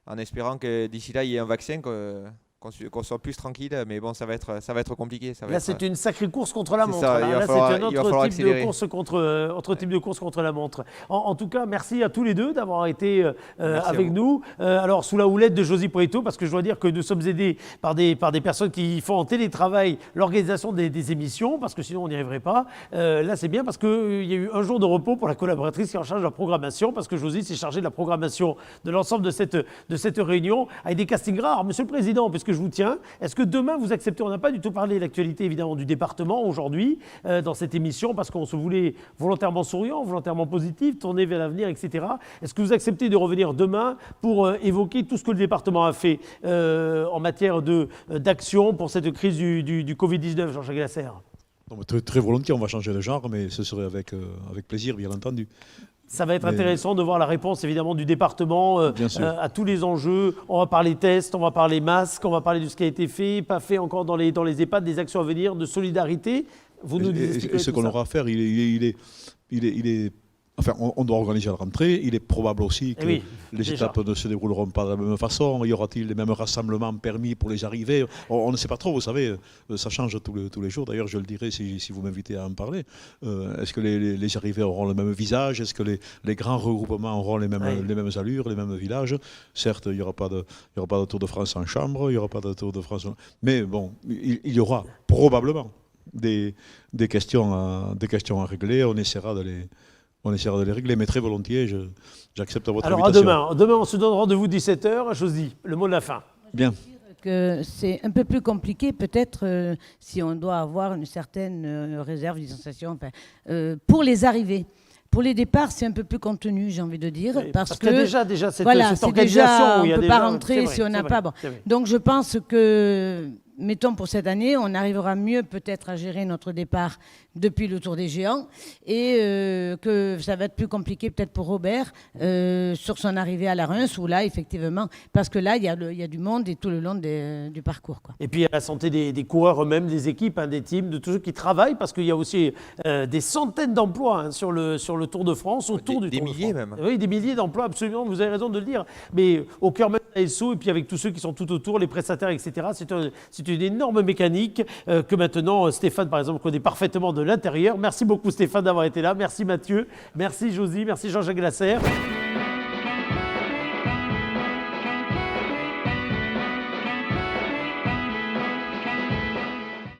[SPEAKER 3] en espérant que d'ici là il y ait un vaccin, qu'on soit plus tranquille. Mais bon, ça va être compliqué.
[SPEAKER 1] C'est une sacrée course contre la montre.
[SPEAKER 3] Ça,
[SPEAKER 1] là, c'est un autre type de course contre la montre. En tout cas, merci à tous les deux d'avoir été avec nous. Alors, sous la houlette de Josy Poeto, parce que je dois dire que nous sommes aidés par des personnes qui font en télétravail l'organisation des émissions, parce que sinon on n'y arriverait pas. Là, c'est bien parce qu'il y a eu un jour de repos pour la collaboratrice qui est en charge de la programmation, parce que Josy s'est chargée de la programmation de l'ensemble de cette réunion, avec des castings rares. Monsieur le Président, puisque je vous tiens, est-ce que demain vous acceptez, on n'a pas du tout parlé de l'actualité évidemment du département aujourd'hui dans cette émission, parce qu'on se voulait volontairement souriant, volontairement positif, tourner vers l'avenir, etc. Est-ce que vous acceptez de revenir demain pour évoquer tout ce que le département a fait en matière d'action pour cette crise du Covid-19, Jean-Jacques Lasserre?
[SPEAKER 4] Très, très volontiers, on va changer de genre, mais ce serait avec plaisir, bien entendu.
[SPEAKER 1] Ça va être intéressant de voir la réponse évidemment du département à tous les enjeux. On va parler tests, on va parler masques, on va parler de ce qui a été fait, pas fait encore dans les EHPAD, des actions à venir, de solidarité. Vous nous expliquez
[SPEAKER 4] ce qu'on aura à faire, il est enfin, on doit organiser la rentrée. Il est probable aussi que les étapes ne se dérouleront pas de la même façon. Y aura-t-il les mêmes rassemblements permis pour les arrivées? On ne sait pas trop, vous savez, ça change tous les jours. D'ailleurs, je le dirai si vous m'invitez à en parler. Est-ce que les arrivées auront le même visage? Est-ce que les grands regroupements auront les mêmes allures, les mêmes villages? Certes, il n'y aura pas de Tour de France en chambre, il n'y aura pas de Tour de France. Mais bon, il y aura probablement des questions à régler. On essaiera de les régler, mais très volontiers, j'accepte votre invitation.
[SPEAKER 1] Alors à demain, on se donne rendez-vous 17h. Josy, le mot de la fin.
[SPEAKER 4] Bien.
[SPEAKER 2] Que c'est un peu plus compliqué peut-être si on doit avoir une certaine réserve, distanciation, pour les arrivées. Pour les départs, c'est un peu plus contenu, j'ai envie de dire,
[SPEAKER 1] oui,
[SPEAKER 2] parce
[SPEAKER 1] qu'il y a déjà cette organisation.
[SPEAKER 2] Déjà, on ne peut pas
[SPEAKER 1] vrai,
[SPEAKER 2] rentrer si on n'a pas. Bon. Donc je pense que, mettons pour cette année, on arrivera mieux peut-être à gérer notre départ depuis le Tour des Géants et que ça va être plus compliqué peut-être pour Robert sur son arrivée à la Reims, où là, effectivement, parce que là, il y a du monde et tout le long du parcours, quoi.
[SPEAKER 1] Et puis, il y a la santé des coureurs eux-mêmes, des équipes, des teams, de tous ceux qui travaillent, parce qu'il y a aussi des centaines d'emplois sur le Tour de France, autour du Tour de France. Des milliers même. Oui, des milliers d'emplois, absolument, vous avez raison de le dire. Mais au cœur même de la SO, et puis avec tous ceux qui sont tout autour, les prestataires, etc., c'est une énorme mécanique que maintenant, Stéphane, par exemple, connaît parfaitement de l'intérieur. Merci beaucoup Stéphane d'avoir été là. Merci Mathieu. Merci Josy. Merci Jean-Jacques Lasserre.